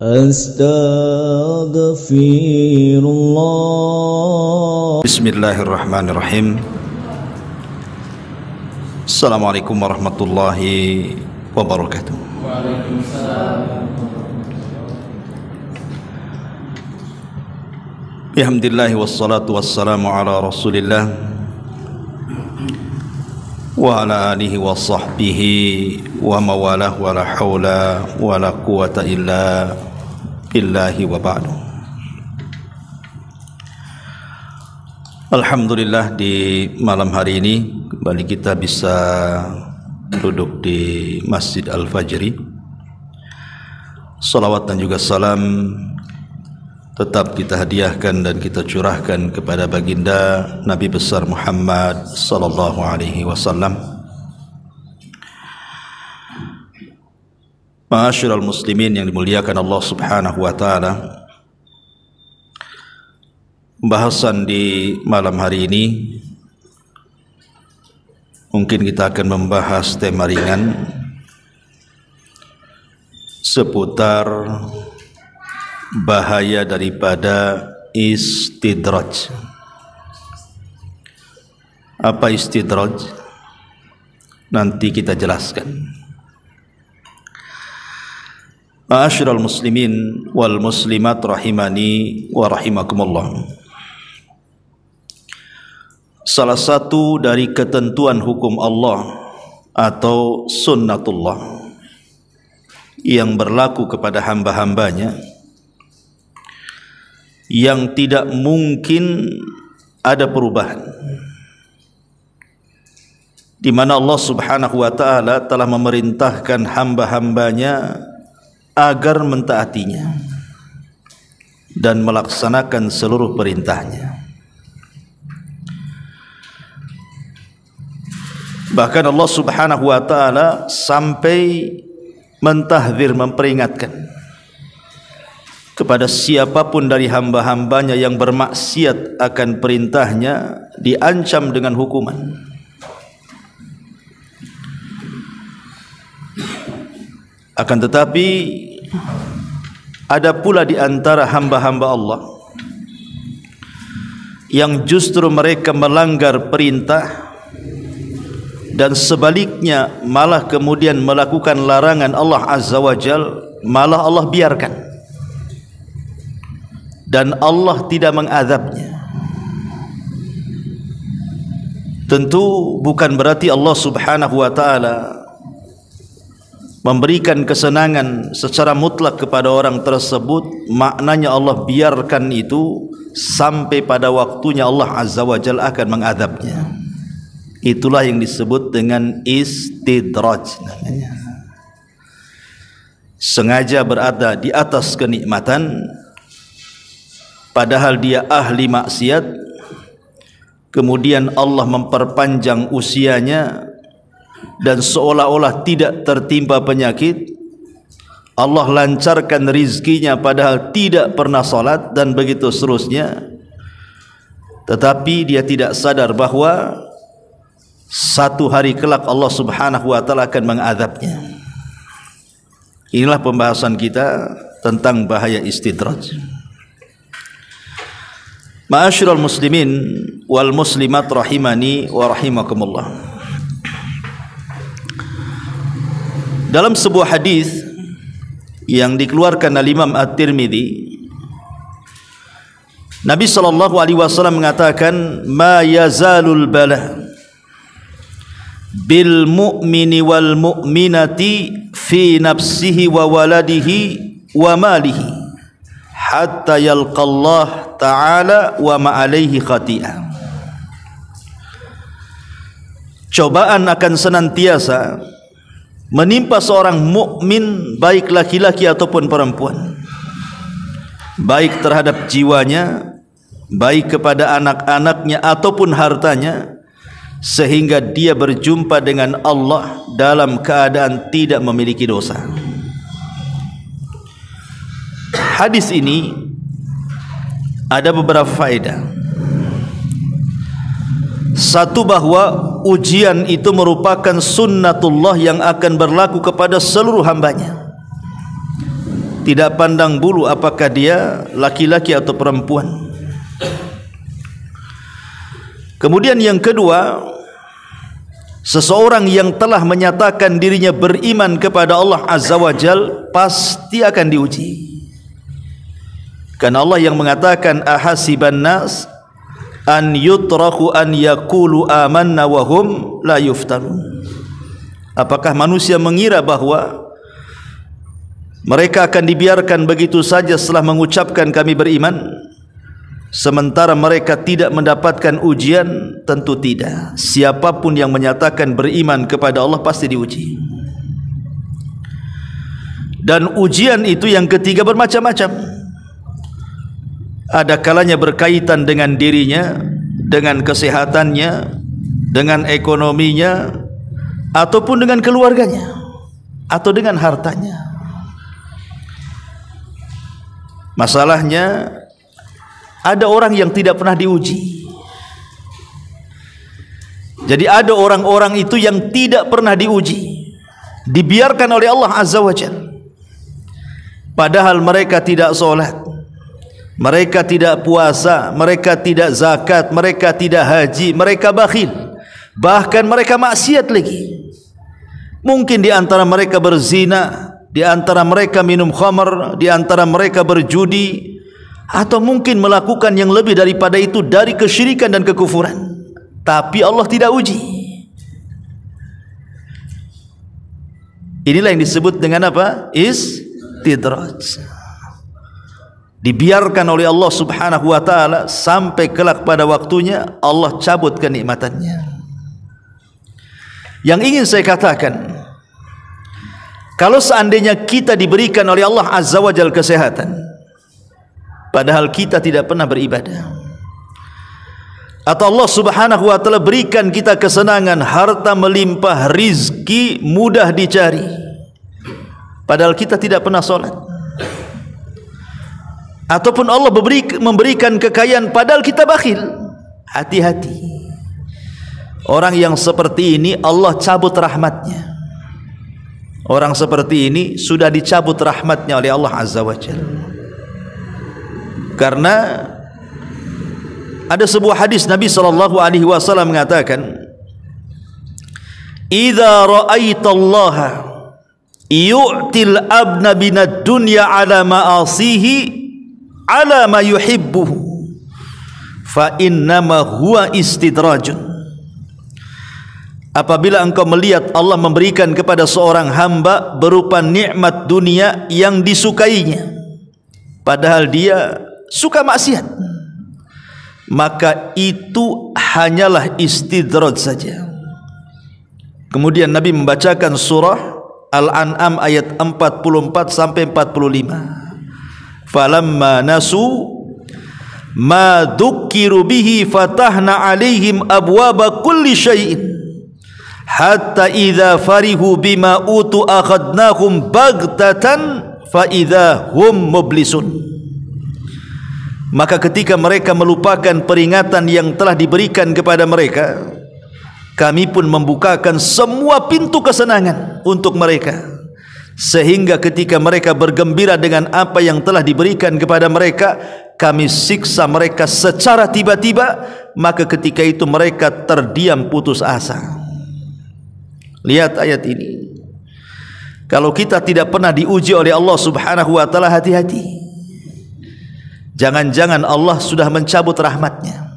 Astaghfirullah. Bismillahirrahmanirrahim. Assalamualaikum warahmatullahi wabarakatuh. Waalaikumsalam. Alhamdulillah wassalatu wassalamu ala Rasulillah wa ala alihi wa sahbihi wa mawalah wa la hawla wa la quwata illa billahi wa ba'du. Alhamdulillah, di malam hari ini kembali kita bisa duduk di Masjid Al-Fajri. Salawat dan juga salam tetap kita hadiahkan dan kita curahkan kepada baginda Nabi besar Muhammad sallallahu alaihi wasallam. Ma'asyiral muslimin yang dimuliakan Allah Subhanahu wa taala, pembahasan di malam hari ini mungkin kita akan membahas tema ringan seputar bahaya daripada istidraj. Apa istidraj? Nanti kita jelaskan. Ma'asyiral muslimin wal muslimat rahimani wa rahimakumullah. Salah satu dari ketentuan hukum Allah atau sunnatullah yang berlaku kepada hamba-hambanya, yang tidak mungkin ada perubahan, di mana Allah Subhanahu wa taala telah memerintahkan hamba-hambanya agar mentaatinya dan melaksanakan seluruh perintahnya. Bahkan Allah Subhanahu wa taala sampai mentahdzir, memperingatkan kepada siapapun dari hamba-hambanya yang bermaksiat akan perintahnya, diancam dengan hukuman. Akan tetapi ada pula di antara hamba-hamba Allah yang justru mereka melanggar perintah dan sebaliknya malah kemudian melakukan larangan Allah Azza wa Jal, malah Allah biarkan dan Allah tidak mengazabnya. Tentu bukan berarti Allah Subhanahu wa taala memberikan kesenangan secara mutlak kepada orang tersebut. Maknanya Allah biarkan itu sampai pada waktunya Allah Azza wa Jalla akan mengazabnya. Itulah yang disebut dengan istidraj namanya. Sengaja berada di atas kenikmatan padahal dia ahli maksiat, kemudian Allah memperpanjang usianya dan seolah-olah tidak tertimpa penyakit. Allah lancarkan rizkinya padahal tidak pernah salat dan begitu seterusnya. Tetapi dia tidak sadar bahwa satu hari kelak Allah Subhanahu wa taala akan mengazabnya. Inilah pembahasan kita tentang bahaya istidraj. Ma'asyiral muslimin wal muslimat rahimani wa rahimakumullah. Dalam sebuah hadis yang dikeluarkan oleh Imam At-Tirmidzi, Nabi sallallahu alaihi wasallam mengatakan, "Ma yazalul bala bil mu'mini wal mu'minati fi nafsihi wa waladihi wa malihi hatta yalqallah ta'ala wa ma alaihi khati'ah." Cobaan akan senantiasa menimpa seorang mukmin, baik laki-laki ataupun perempuan, baik terhadap jiwanya, baik kepada anak-anaknya ataupun hartanya, sehingga dia berjumpa dengan Allah dalam keadaan tidak memiliki dosa. Hadis ini ada beberapa faedah. Satu, bahwa ujian itu merupakan sunnatullah yang akan berlaku kepada seluruh hambanya. tidak pandang bulu apakah dia laki-laki atau perempuan. Kemudian yang kedua, seseorang yang telah menyatakan dirinya beriman kepada Allah Azza wa Jal pasti akan diuji. Karena Allah yang mengatakan ahasiban nas an yutraku an yaqulu amanna wa hum la yuftanun. Apakah manusia mengira bahwa mereka akan dibiarkan begitu saja setelah mengucapkan kami beriman, sementara mereka tidak mendapatkan ujian? Tentu tidak. Siapapun yang menyatakan beriman kepada Allah pasti diuji. Dan ujian itu yang ketiga bermacam-macam. Ada kalanya berkaitan dengan dirinya, dengan kesehatannya, dengan ekonominya, ataupun dengan keluarganya, atau dengan hartanya. Masalahnya, ada orang yang tidak pernah diuji. Jadi ada orang-orang itu yang tidak pernah diuji, dibiarkan oleh Allah Azza wa Jalla. Padahal mereka tidak sholat, mereka tidak puasa, mereka tidak zakat, mereka tidak haji, mereka bakhil, bahkan mereka maksiat lagi. Mungkin di antara mereka berzina, di antara mereka minum khamar, di antara mereka berjudi, atau mungkin melakukan yang lebih daripada itu dari kesyirikan dan kekufuran. Tapi Allah tidak uji. Inilah yang disebut dengan apa? Istidraj. Dibiarkan oleh Allah Subhanahu wa ta'ala sampai kelak pada waktunya Allah cabut kenikmatannya. Yang ingin saya katakan, kalau seandainya kita diberikan oleh Allah Azza wa Jalla kesehatan, padahal kita tidak pernah beribadah, atau Allah Subhanahu wa ta'ala berikan kita kesenangan, harta melimpah, rizki mudah dicari, padahal kita tidak pernah sholat, ataupun Allah memberikan kekayaan padahal kita bakhil, hati-hati. Orang yang seperti ini Allah cabut rahmatnya. Orang seperti ini sudah dicabut rahmatnya oleh Allah Azza wa Jalla. Karena ada sebuah hadis Nabi SAW mengatakan, "Idza ra'aitallaha yu'til abna binad dunya ala ma'asihi ala ma yuhibbuhu fa innama huwa istidrajun." Apabila engkau melihat Allah memberikan kepada seorang hamba berupa nikmat dunia yang disukainya, padahal dia suka maksiat, maka itu hanyalah istidraj saja. Kemudian Nabi membacakan surah Al-An'am ayat 44 sampai 45. Falamma nasu ma dzukkiru bihi fatahna alaihim abwaba kulli syai'in hatta idza farihu bima utu akhadnahum baghtatan fa idza hum mublisun. Maka ketika mereka melupakan peringatan yang telah diberikan kepada mereka, kami pun membukakan semua pintu kesenangan untuk mereka, sehingga ketika mereka bergembira dengan apa yang telah diberikan kepada mereka, kami siksa mereka secara tiba-tiba, maka ketika itu mereka terdiam putus asa. Lihat ayat ini. Kalau kita tidak pernah diuji oleh Allah Subhanahu wa ta'ala, hati-hati. Jangan-jangan Allah sudah mencabut rahmatnya.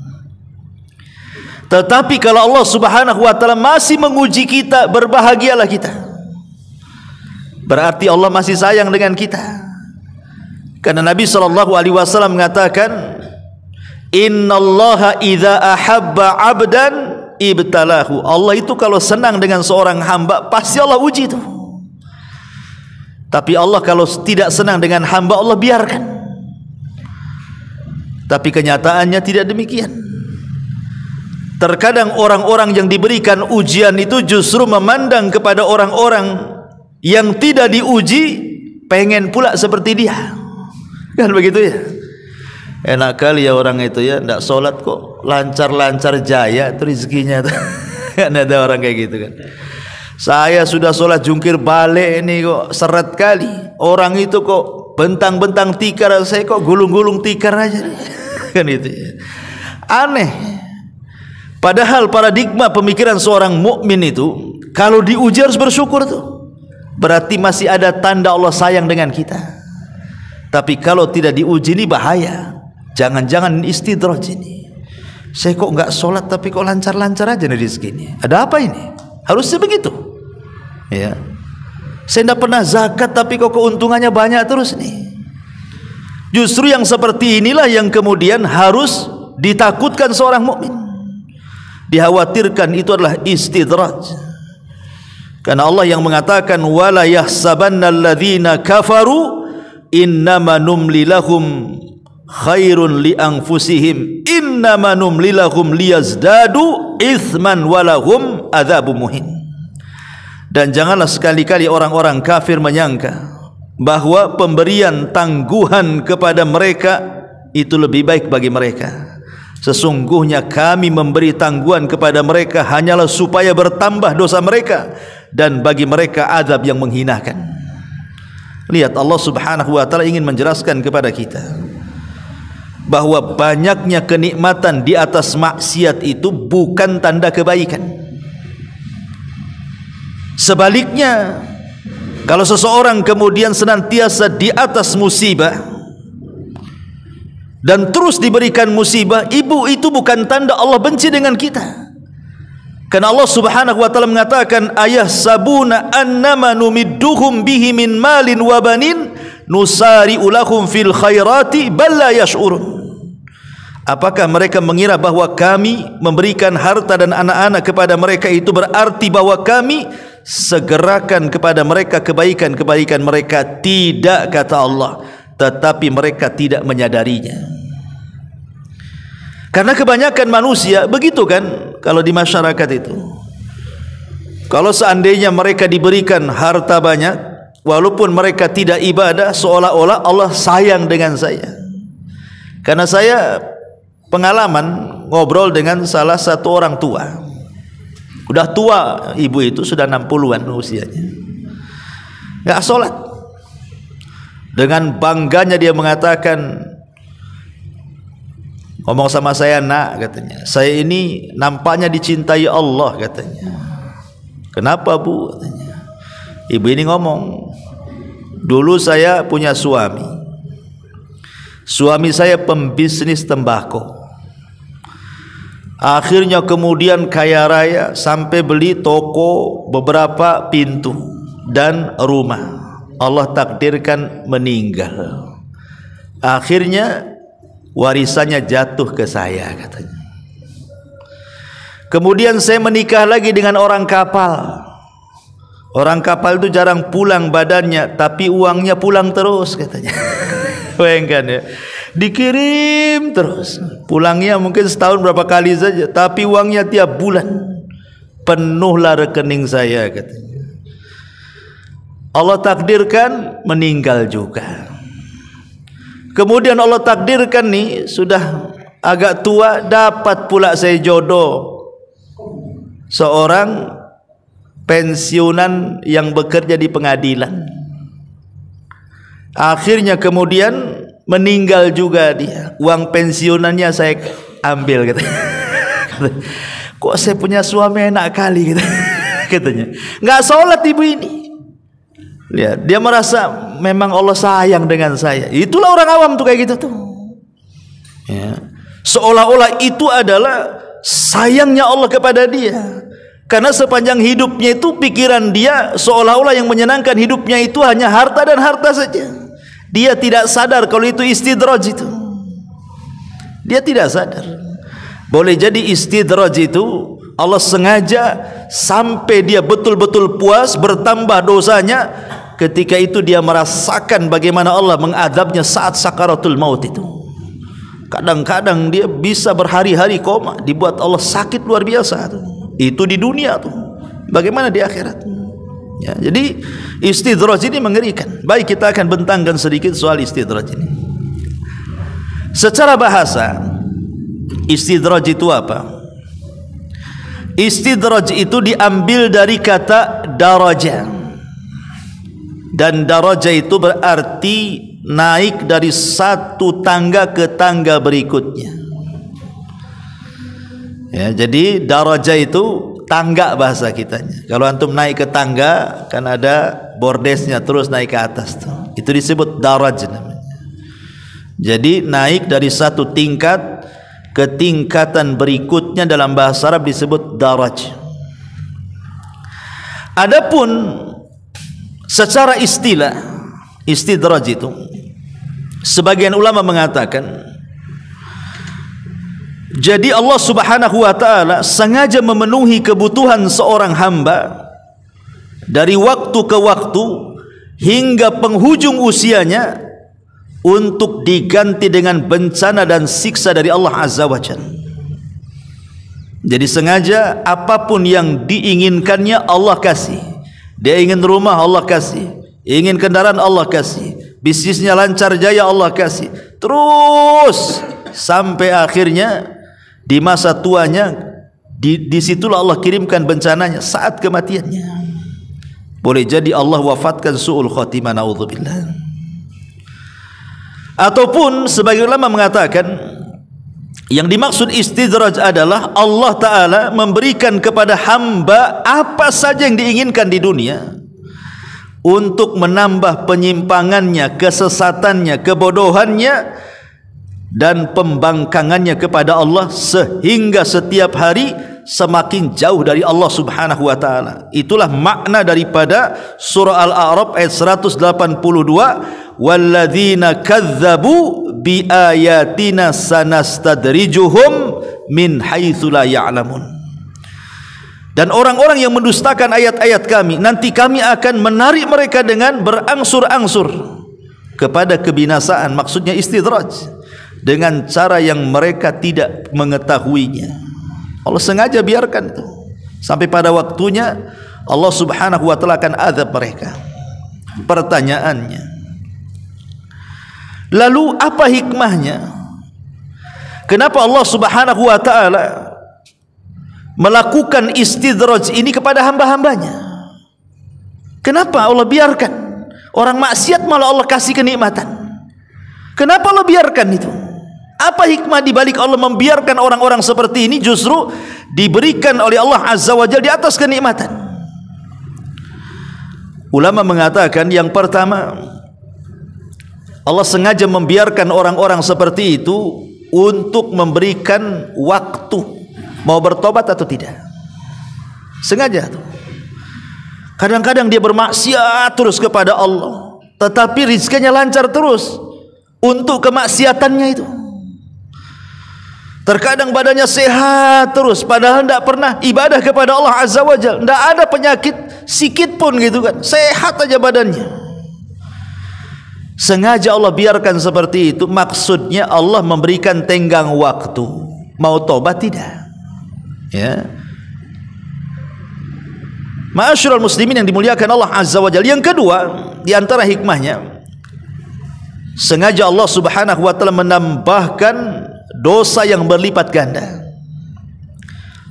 Tetapi kalau Allah Subhanahu wa ta'ala masih menguji kita, berbahagialah kita. Berarti Allah masih sayang dengan kita. Karena Nabi SAW mengatakan, "Innallaha idza ahabba 'abdan ibtalahu." Allah itu kalau senang dengan seorang hamba, pasti Allah uji itu. Tapi Allah kalau tidak senang dengan hamba, Allah biarkan. Tapi kenyataannya tidak demikian. Terkadang orang-orang yang diberikan ujian itu justru memandang kepada orang-orang yang tidak diuji, pengen pula seperti dia. Kan begitu ya? Enak kali ya orang itu ya, tidak sholat kok lancar-lancar jaya itu rezekinya. Kan ada orang kayak gitu kan. Saya sudah sholat jungkir balik ini kok seret kali. Orang itu kok bentang-bentang tikar, saya kok gulung-gulung tikar aja. Kan itu ya. Aneh. Padahal paradigma pemikiran seorang mukmin itu, kalau diuji harus bersyukur tuh. Berarti masih ada tanda Allah sayang dengan kita. Tapi kalau tidak diuji ini bahaya. Jangan-jangan istidraj ini. Saya kok enggak sholat tapi kok lancar-lancar aja nih rezekinya. Ada apa ini? Harusnya begitu. Ya. Saya tidak pernah zakat tapi kok keuntungannya banyak terus nih. Justru yang seperti inilah yang kemudian harus ditakutkan seorang mukmin. Dikhawatirkan itu adalah istidraj. Karena Allah yang mengatakan wala yahsabanna alladzina kafaru innama numli lahum khairun li anfusihim innama numli lahum liyazdadu itsman walahum adzabun muhin. Dan janganlah sekali-kali orang-orang kafir menyangka bahwa pemberian tangguhan kepada mereka itu lebih baik bagi mereka. Sesungguhnya kami memberi tangguhan kepada mereka hanyalah supaya bertambah dosa mereka dan bagi mereka azab yang menghinakan. Lihat, Allah Subhanahu wa taala ingin menjelaskan kepada kita bahwa banyaknya kenikmatan di atas maksiat itu bukan tanda kebaikan. Sebaliknya, kalau seseorang kemudian senantiasa di atas musibah dan terus diberikan musibah, itu bukan tanda Allah benci dengan kita. Karena Allah Subhanahu wa taala mengatakan ayahsabuna annama numidduhum bihi min malin wa banin nusari'u lahum fil khairati bal la yash'urun. Apakah mereka mengira bahwa kami memberikan harta dan anak-anak kepada mereka itu berarti bahwa kami segerakan kepada mereka kebaikan-kebaikan mereka? Tidak, kata Allah, tetapi mereka tidak menyadarinya. Karena kebanyakan manusia begitu kan, kalau di masyarakat itu, kalau seandainya mereka diberikan harta banyak, walaupun mereka tidak ibadah, seolah-olah Allah sayang dengan saya. Karena saya pengalaman ngobrol dengan salah satu orang tua. Udah tua ibu itu, sudah 60-an usianya. Enggak sholat. Dengan bangganya dia mengatakan, ngomong sama saya, nak, katanya, saya ini nampaknya dicintai Allah, katanya. Kenapa, Bu? Katanya. Ibu ini ngomong, dulu saya punya suami. Suami saya pembisnis tembakau. Akhirnya kemudian kaya raya sampai beli toko, beberapa pintu dan rumah. Allah takdirkan meninggal. Akhirnya warisannya jatuh ke saya, katanya. Kemudian saya menikah lagi dengan orang kapal. Orang kapal itu jarang pulang badannya, tapi uangnya pulang terus, katanya. Bayangkan ya, dikirim terus, pulangnya mungkin setahun berapa kali saja, tapi uangnya tiap bulan. Penuhlah rekening saya, katanya. Allah takdirkan meninggal juga. Kemudian Allah takdirkan nih sudah agak tua, dapat pula saya jodoh seorang pensiunan yang bekerja di pengadilan. Akhirnya kemudian meninggal juga dia. Uang pensiunannya saya ambil, katanya. Kok saya punya suami enak kali, katanya. Nggak sholat ibu ini. Lihat, dia merasa memang Allah sayang dengan saya. Itulah orang awam tuh kayak gitu tuh. Ya. Seolah-olah itu adalah sayangnya Allah kepada dia. Karena sepanjang hidupnya itu pikiran dia seolah-olah yang menyenangkan hidupnya itu hanya harta dan harta saja. Dia tidak sadar kalau itu istidraj itu. Dia tidak sadar. Boleh jadi istidraj itu Allah sengaja sampai dia betul-betul puas, bertambah dosanya. Ketika itu dia merasakan bagaimana Allah mengadabnya saat sakaratul maut itu. Kadang-kadang dia bisa berhari-hari koma, dibuat Allah sakit luar biasa. Itu di dunia tuh. Bagaimana di akhirat? Ya, jadi istidraj ini mengerikan. Baik, kita akan bentangkan sedikit soal istidraj ini. Secara bahasa, istidraj itu apa? Istidraj itu diambil dari kata daraja. Dan daraja itu berarti naik dari satu tangga ke tangga berikutnya. Ya, jadi darajah itu tangga bahasa kitanya. Kalau antum naik ke tangga kan ada bordesnya terus naik ke atas tuh. Itu disebut daraj namanya. Jadi naik dari satu tingkat ke tingkatan berikutnya dalam bahasa Arab disebut daraj. Adapun secara istilah istidraj itu sebagian ulama mengatakan jadi Allah Subhanahu wa taala sengaja memenuhi kebutuhan seorang hamba dari waktu ke waktu hingga penghujung usianya untuk diganti dengan bencana dan siksa dari Allah Azza wa Jalla. Jadi sengaja apapun yang diinginkannya Allah kasih. Dia ingin rumah Allah kasih, ingin kendaraan Allah kasih, bisnisnya lancar jaya Allah kasih. Terus sampai akhirnya di masa tuanya disitulah Allah kirimkan bencananya saat kematiannya. Boleh jadi Allah wafatkan su'ul khatimah, naudzubillah. Ataupun sebagian ulama mengatakan yang dimaksud istidraj adalah Allah Ta'ala memberikan kepada hamba apa saja yang diinginkan di dunia untuk menambah penyimpangannya, kesesatannya, kebodohannya dan pembangkangannya kepada Allah sehingga setiap hari semakin jauh dari Allah Subhanahu wa taala. Itulah makna daripada surah Al-A'raf ayat 182, walladzina kadzdzabu bi ayatina sanastadrijuhum min haitsu la ya'lamun. Dan orang-orang yang mendustakan ayat-ayat kami, nanti kami akan menarik mereka dengan berangsur-angsur kepada kebinasaan. Maksudnya istidraj dengan cara yang mereka tidak mengetahuinya. Allah sengaja biarkan itu sampai pada waktunya Allah Subhanahu wa taala akan azab mereka. Pertanyaannya, lalu apa hikmahnya? Kenapa Allah Subhanahu wa taala melakukan istidraj ini kepada hamba-hambanya? Kenapa Allah biarkan orang maksiat malah Allah kasih kenikmatan? Kenapa Allah biarkan itu? Apa hikmah di balik Allah membiarkan orang-orang seperti ini justru diberikan oleh Allah Azza wa Jalla di atas kenikmatan? Ulama mengatakan yang pertama, Allah sengaja membiarkan orang-orang seperti itu untuk memberikan waktu mau bertobat atau tidak. Sengaja tuh. Kadang-kadang dia bermaksiat terus kepada Allah, tetapi rizkinya lancar terus untuk kemaksiatannya itu. Terkadang badannya sehat terus padahal tidak pernah ibadah kepada Allah Azza wa Jalla, tidak ada penyakit sikit pun gitu kan, sehat aja badannya. Sengaja Allah biarkan seperti itu, maksudnya Allah memberikan tenggang waktu. Mau tobat tidak? Ya. Ma'asyiral muslimin yang dimuliakan Allah Azza wa Jalla. Yang kedua, di antara hikmahnya, sengaja Allah Subhanahu wa taala menambahkan dosa yang berlipat ganda.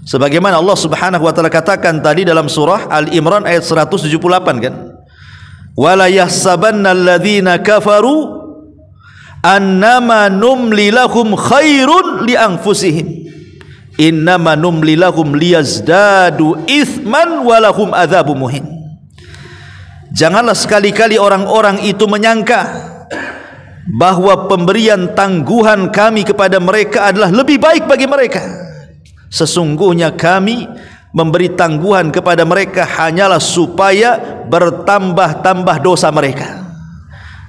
Sebagaimana Allah Subhanahu wa taala katakan tadi dalam surah Al-Imran ayat 178 kan? Wala yahsabanna alladzina kafaru annama numli lahum khairun li anfusihim innama numli lahum liyazdadu itsman wa lahum adzabun muhin. Janganlah sekali-kali orang-orang itu menyangka bahwa pemberian tangguhan kami kepada mereka adalah lebih baik bagi mereka. Sesungguhnya kami memberi tangguhan kepada mereka hanyalah supaya bertambah-tambah dosa mereka,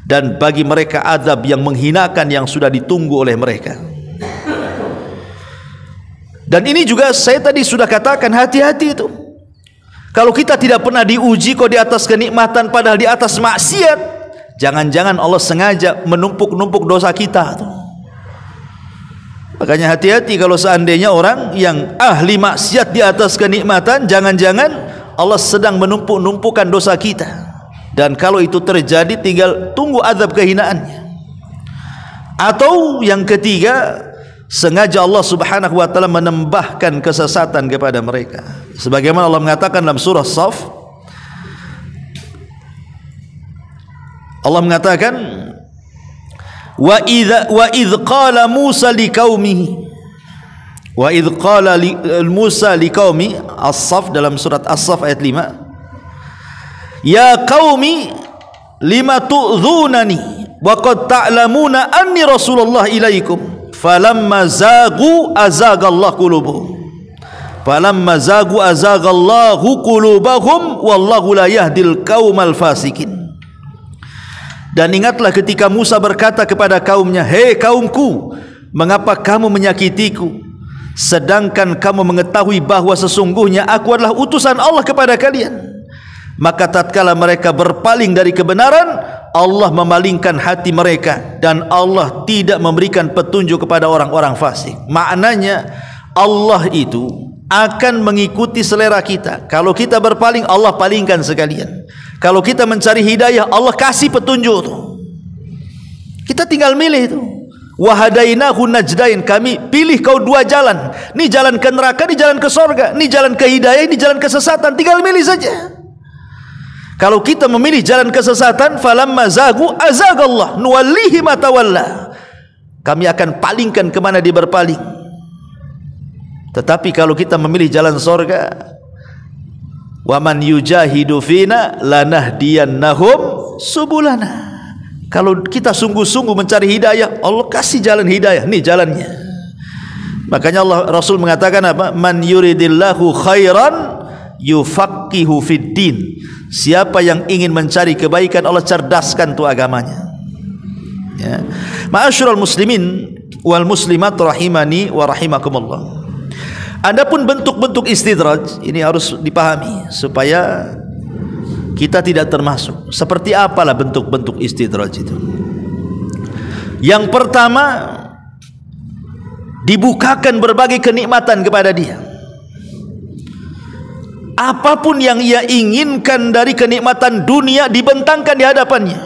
dan bagi mereka azab yang menghinakan yang sudah ditunggu oleh mereka. Dan ini juga saya tadi sudah katakan, hati-hati itu. Kalau kita tidak pernah diuji kok di atas kenikmatan padahal di atas maksiat, jangan-jangan Allah sengaja menumpuk-numpuk dosa kita tuh. Makanya hati-hati kalau seandainya orang yang ahli maksiat di atas kenikmatan, jangan-jangan Allah sedang menumpuk-numpukan dosa kita. Dan kalau itu terjadi tinggal tunggu azab kehinaannya. Atau yang ketiga, sengaja Allah Subhanahu wa taala menambahkan kesesatan kepada mereka. Sebagaimana Allah mengatakan dalam surah Shaf, Allah mengatakan Wa idh qala Musa liqaumihi, wa idh qala Musa liqaumi, As-Saff, dalam surat As-Saff ayat 5, ya qaumi lima tu'dhunani wa qad ta'lamuna anni rasulullah ilaikum falamma zagu azagallahu qulubuhum falamma zagu azagallahu qulubahum wallahu la yahdil qaumal fasikin. Dan ingatlah ketika Musa berkata kepada kaumnya, hei kaumku, mengapa kamu menyakitiku sedangkan kamu mengetahui bahawa sesungguhnya aku adalah utusan Allah kepada kalian. Maka tatkala mereka berpaling dari kebenaran, Allah memalingkan hati mereka dan Allah tidak memberikan petunjuk kepada orang-orang fasik. Maknanya Allah itu akan mengikuti selera kita. Kalau kita berpaling, Allah palingkan sekalian. Kalau kita mencari hidayah, Allah kasih petunjuk tu. Kita tinggal milih tu. Wahadainahu najdain, kami pilih kau dua jalan. Ni jalan ke neraka, ni jalan ke surga. Ni jalan ke hidayah, ni jalan kesesatan. Tinggal milih saja. Kalau kita memilih jalan kesesatan, falamma zagu azagallah nuwallihi ma tawalla, kami akan palingkan kemana dia berpaling. Tetapi kalau kita memilih jalan surga, wa man yujahidu fina lanahdiyannahum subulana, kalau kita sungguh-sungguh mencari hidayah, Allah kasih jalan hidayah, ni jalannya. Makanya Rasul mengatakan apa? Man yuridillahu khairan yufaqihu fid din. Siapa yang ingin mencari kebaikan, Allah cerdaskan tu agamanya. Ya. Ma'asyiral muslimin wal muslimat rahimani wa rahimakumullah. Adapun bentuk-bentuk istidraj ini harus dipahami supaya kita tidak termasuk. Seperti apalah bentuk-bentuk istidraj itu? Yang pertama, dibukakan berbagai kenikmatan kepada dia. Apapun yang ia inginkan dari kenikmatan dunia dibentangkan di hadapannya.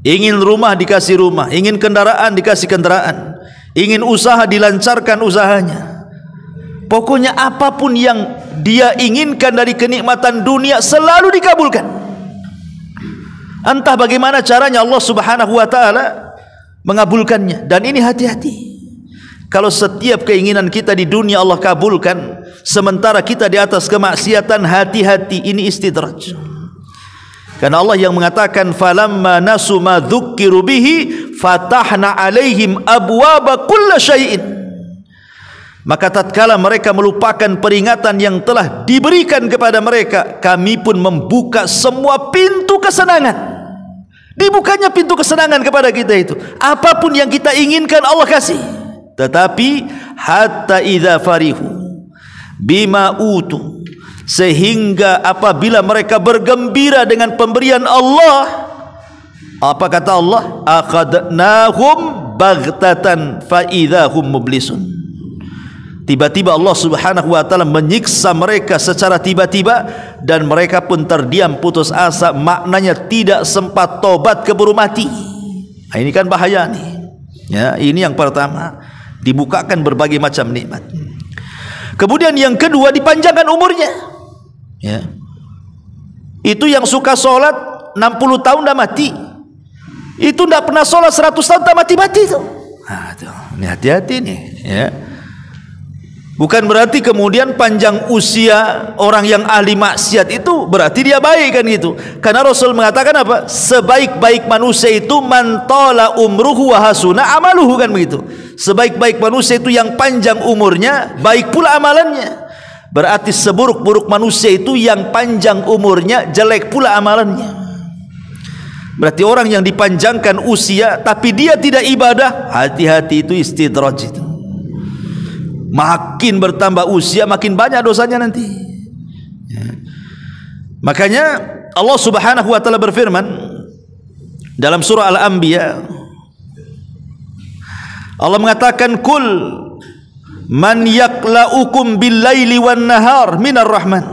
Ingin rumah dikasih rumah, ingin kendaraan dikasih kendaraan, ingin usaha dilancarkan usahanya. Pokoknya apapun yang dia inginkan dari kenikmatan dunia selalu dikabulkan. Entah bagaimana caranya Allah Subhanahu wa taala mengabulkannya. Dan ini hati-hati. Kalau setiap keinginan kita di dunia Allah kabulkan, sementara kita di atas kemaksiatan, hati-hati, ini istidraj. Karena Allah yang mengatakan falamma nasu ma dzukkiru bihi fatahna alaihim abwaaba kulli syai'in. Maka tatkala mereka melupakan peringatan yang telah diberikan kepada mereka, kami pun membuka semua pintu kesenangan. Dibukanya pintu kesenangan kepada kita itu. Apapun yang kita inginkan Allah kasih. Tetapi hatta idza farihu bima utu, sehingga apabila mereka bergembira dengan pemberian Allah, apa kata Allah? Akhadnahum baghtatan fa idzahum mublisun. Tiba-tiba Allah Subhanahu wa taala menyiksa mereka secara tiba-tiba dan mereka pun terdiam putus asa, maknanya tidak sempat tobat keburu mati. Nah, ini kan bahaya nih. Ya, ini yang pertama, dibukakan berbagai macam nikmat. Kemudian yang kedua, dipanjangkan umurnya. Ya. Itu yang suka sholat 60 tahun dah mati. Itu tidak pernah sholat 100 tahun tak mati-mati itu. Nah, ini hati-hati nih. Ya. Bukan berarti kemudian panjang usia orang yang ahli maksiat itu berarti dia baik kan gitu. Karena Rasul mengatakan apa? Sebaik-baik manusia itu man tala umruhu wa hasuna amaluhu, kan begitu. Sebaik-baik manusia itu yang panjang umurnya, baik pula amalannya. Berarti seburuk-buruk manusia itu yang panjang umurnya, jelek pula amalannya. Berarti orang yang dipanjangkan usia tapi dia tidak ibadah, hati-hati, itu istidraj itu. Makin bertambah usia makin banyak dosanya nanti. Ya. Makanya Allah Subhanahu wa taala berfirman dalam surah Al-Anbiya, Allah mengatakan kul man yaklaukum bil laili wan nahar minar rahman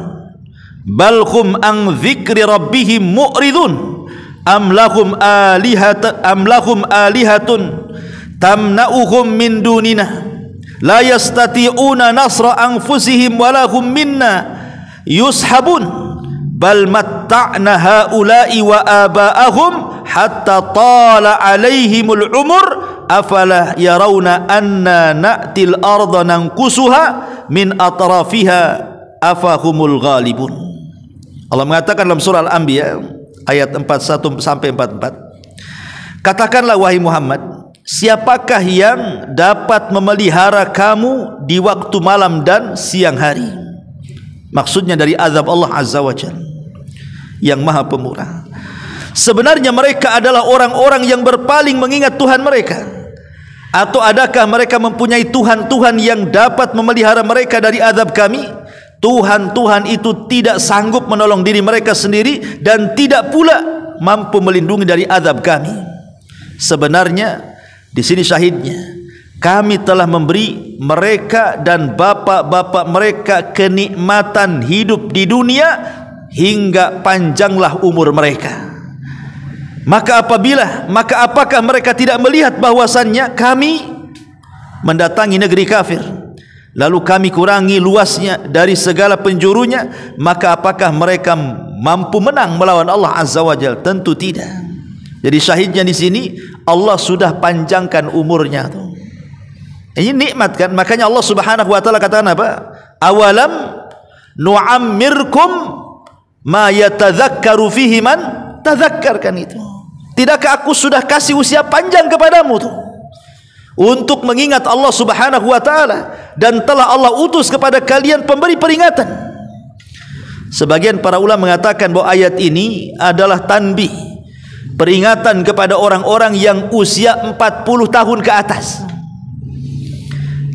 bal hum an dzikri rabbihim mu'ridun am lahum alihatun tamna'uhum min dunina la yastati'una nasra anfusihim walahum minna yushabun bal matta'na haula'i wa aba'ahum hatta tala alaihimul umur afala yarawna anna na'til arda nankusuha min atrafiha afahumul ghalibun. Allah mengatakan dalam surah Al-Anbiya ayat 41 sampai 44, katakanlah wahai Muhammad, siapakah yang dapat memelihara kamu di waktu malam dan siang hari? Maksudnya dari azab Allah Azza wa Jalla yang Maha Pemurah. Sebenarnya mereka adalah orang-orang yang berpaling mengingat Tuhan mereka. Atau adakah mereka mempunyai Tuhan-Tuhan yang dapat memelihara mereka dari azab kami? Tuhan-Tuhan itu tidak sanggup menolong diri mereka sendiri dan tidak pula mampu melindungi dari azab kami. Sebenarnya di sini syahidnya, kami telah memberi mereka dan bapak-bapak mereka kenikmatan hidup di dunia hingga panjanglah umur mereka. Maka apakah mereka tidak melihat bahwasannya kami mendatangi negeri kafir, lalu kami kurangi luasnya dari segala penjurunya? Maka apakah mereka mampu menang melawan Allah Azza wa Jalla? Tentu tidak. Jadi syahidnya di sini Allah sudah panjangkan umurnya tuh. Ini nikmat kan? Makanya Allah Subhanahu wa taala katakan apa? Awalam nu'ammirkum ma yatadzakkaru fihi man tadzakkarkan itu. Tidakkah aku sudah kasih usia panjang kepadamu tuh untuk mengingat Allah Subhanahu wa taala, dan telah Allah utus kepada kalian pemberi peringatan. Sebagian para ulama mengatakan bahwa ayat ini adalah tanbih, peringatan kepada orang-orang yang usia 40 tahun ke atas.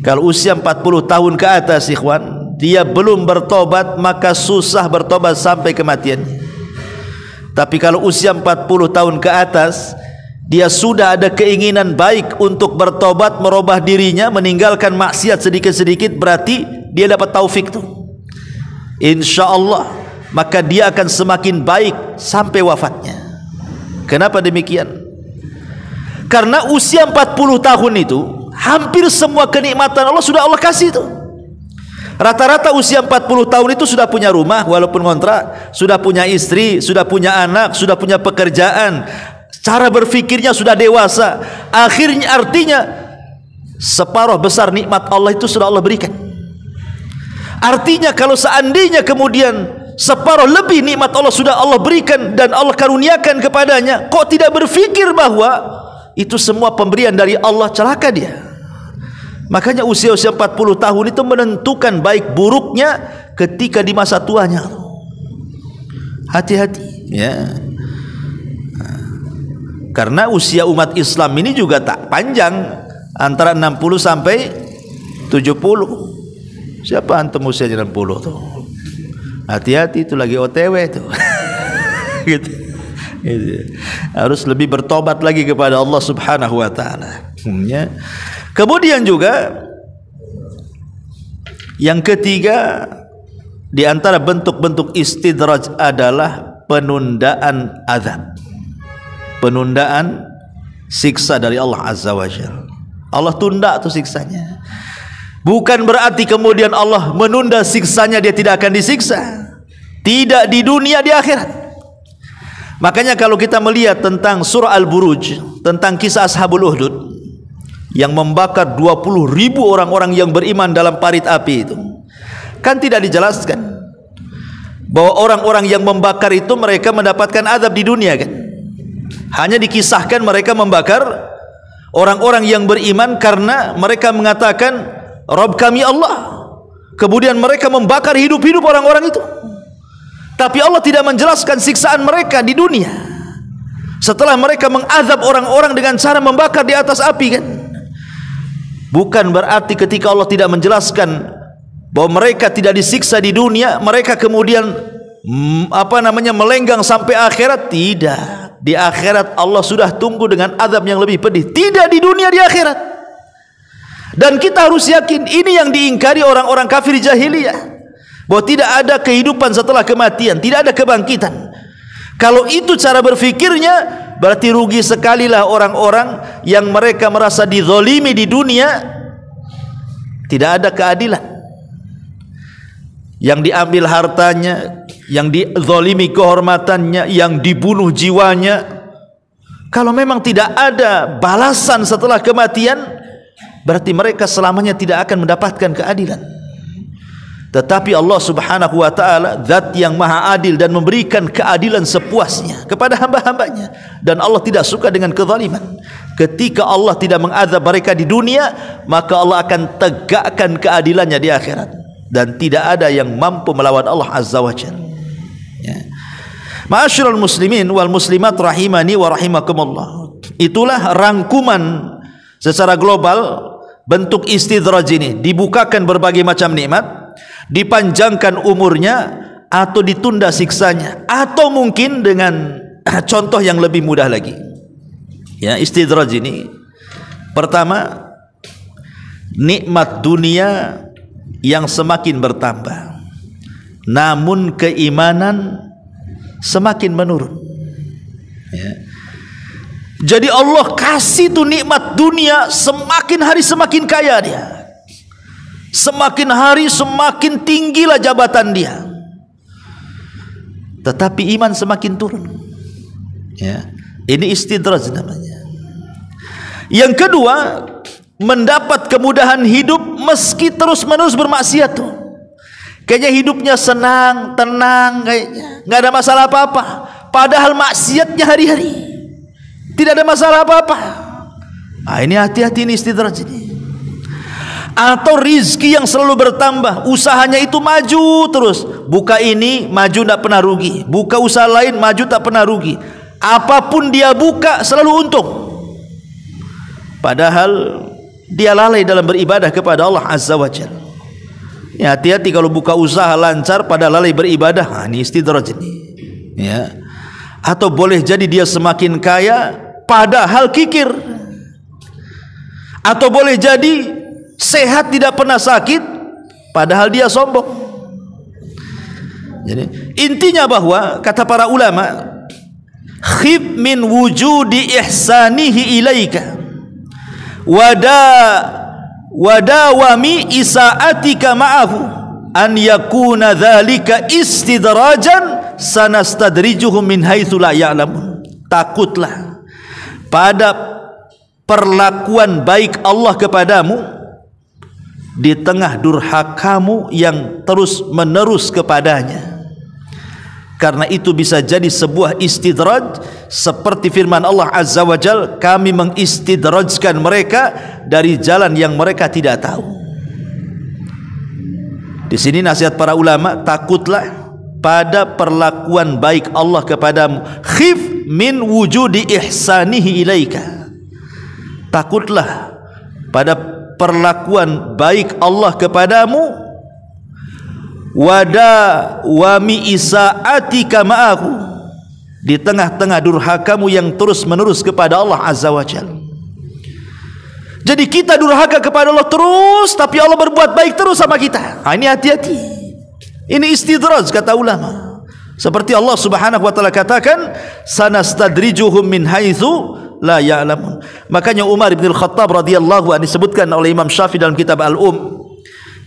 Kalau usia 40 tahun ke atas, ikhwan, dia belum bertobat, maka susah bertobat sampai kematian. Tapi kalau usia 40 tahun ke atas, dia sudah ada keinginan baik untuk bertobat, merubah dirinya, meninggalkan maksiat sedikit-sedikit, berarti dia dapat taufik tuh, insyaallah. Maka dia akan semakin baik sampai wafatnya. Kenapa demikian? Karena usia 40 tahun itu hampir semua kenikmatan Allah sudah Allah kasih tuh. Rata-rata usia 40 tahun itu sudah punya rumah walaupun ngontrak, sudah punya istri, sudah punya anak, sudah punya pekerjaan, cara berfikirnya sudah dewasa. Akhirnya artinya separuh besar nikmat Allah itu sudah Allah berikan. Artinya kalau seandainya kemudian separuh lebih nikmat Allah sudah Allah berikan dan Allah karuniakan kepadanya, kok tidak berfikir bahwa itu semua pemberian dari Allah? Celaka dia. Makanya usia-usia 40 tahun itu menentukan baik buruknya ketika di masa tuanya. Hati-hati ya. Karena usia umat Islam ini juga tak panjang, antara 60 sampai 70. Siapa antum usianya 60 tuh? Hati-hati, itu lagi OTW tuh. Gitu. Harus lebih bertobat lagi kepada Allah Subhanahu wa taala. Ya. Kemudian juga yang ketiga di antara bentuk-bentuk istidraj adalah penundaan azab. Penundaan siksa dari Allah Azza wa Jalla. Allah tunda tuh siksanya. Bukan berarti kemudian Allah menunda siksanya, dia tidak akan disiksa. Tidak di dunia, di akhirat. Makanya kalau kita melihat tentang surah Al-Buruj, tentang kisah Ashabul Uhdud yang membakar 20.000 orang-orang yang beriman dalam parit api itu, kan tidak dijelaskan bahwa orang-orang yang membakar itu mereka mendapatkan azab di dunia kan. Hanya dikisahkan mereka membakar orang-orang yang beriman karena mereka mengatakan Rabb kami Allah. Kemudian mereka membakar hidup-hidup orang-orang itu. Tapi Allah tidak menjelaskan siksaan mereka di dunia setelah mereka mengazab orang-orang dengan cara membakar di atas api kan. Bukan berarti ketika Allah tidak menjelaskan bahwa mereka tidak disiksa di dunia, mereka kemudian melenggang sampai akhirat. Tidak. Di akhirat Allah sudah tunggu dengan azab yang lebih pedih. Tidak di dunia, di akhirat. Dan kita harus yakin ini yang diingkari orang-orang kafir jahiliyah, bahwa tidak ada kehidupan setelah kematian, tidak ada kebangkitan. Kalau itu cara berfikirnya, berarti rugi sekali lah orang-orang yang mereka merasa dizalimi di dunia. Tidak ada keadilan, yang diambil hartanya, yang dizalimi kehormatannya, yang dibunuh jiwanya, Kalau memang tidak ada balasan setelah kematian, berarti mereka selamanya tidak akan mendapatkan keadilan. Tetapi Allah Subhanahu wa ta'ala zat yang maha adil dan memberikan keadilan sepuasnya kepada hamba-hambanya, dan Allah tidak suka dengan kezaliman. Ketika Allah tidak mengazab mereka di dunia, maka Allah akan tegakkan keadilannya di akhirat, dan tidak ada yang mampu melawan Allah Azza wa Jalla. Ya. Ma'asyiral muslimin wal muslimat rahimani wa rahimakumullah. Itulah rangkuman secara global bentuk istidraj ini. Dibukakan berbagai macam nikmat, dipanjangkan umurnya, atau ditunda siksanya, atau mungkin dengan contoh yang lebih mudah lagi. Ya, istidraj ini pertama, nikmat dunia yang semakin bertambah, namun keimanan semakin menurun. Ya. Jadi Allah kasih tuh nikmat dunia, semakin hari semakin kaya dia, semakin hari semakin tinggilah jabatan dia, tetapi iman semakin turun. Ya. Ini istidraj namanya. Yang kedua, mendapat kemudahan hidup meski terus-menerus bermaksiat tuh. Kayaknya hidupnya senang, tenang, kayaknya nggak ada masalah apa-apa. Padahal maksiatnya hari-hari, tidak ada masalah apa-apa. Nah, ini hati-hati, ini istidraj ini. Atau rizki yang selalu bertambah, usahanya itu maju terus. Buka ini maju, tidak pernah rugi. Buka usaha lain maju, tak pernah rugi. Apapun dia buka selalu untung. Padahal dia lalai dalam beribadah kepada Allah Azza wa Jalla. Ya, hati-hati kalau buka usaha lancar pada lalai beribadah. Nah, ini istidraj ini. Ya. Atau boleh jadi dia semakin kaya padahal kikir. Atau boleh jadi sehat tidak pernah sakit padahal dia sombong. Jadi intinya bahwa kata para ulama, khif min wujudi ihsanihi ilaika wadawami isa'atika ma'ahu an yakuna dhalika istidrajan sanastadrijuhum min haitsu la ya'lamun. Takutlah pada perlakuan baik Allah kepadamu di tengah durhakamu yang terus menerus kepadanya, karena itu bisa jadi sebuah istidraj, seperti firman Allah Azza wa Jal, kami mengistidrajkan mereka dari jalan yang mereka tidak tahu. Di sini nasihat para ulama, takutlah pada perlakuan baik Allah kepadamu. Khif min wujudi ihsanihi ilaika. Takutlah pada perlakuan baik Allah kepadamu, wadawami isa'atika ma'ahu, di tengah-tengah durhakamu yang terus menerus kepada Allah Azza wa Jalla. Jadi kita durhaka kepada Allah terus, tapi Allah berbuat baik terus sama kita. Nah, ini hati-hati. Ini istidraj kata ulama. Seperti Allah Subhanahu wa taala katakan, sanastadrijuhum min haitsu la ya'lamun. Makanya Umar bin Khattab radhiyallahu anhu disebutkan oleh Imam Syafi'i dalam kitab Al-Um,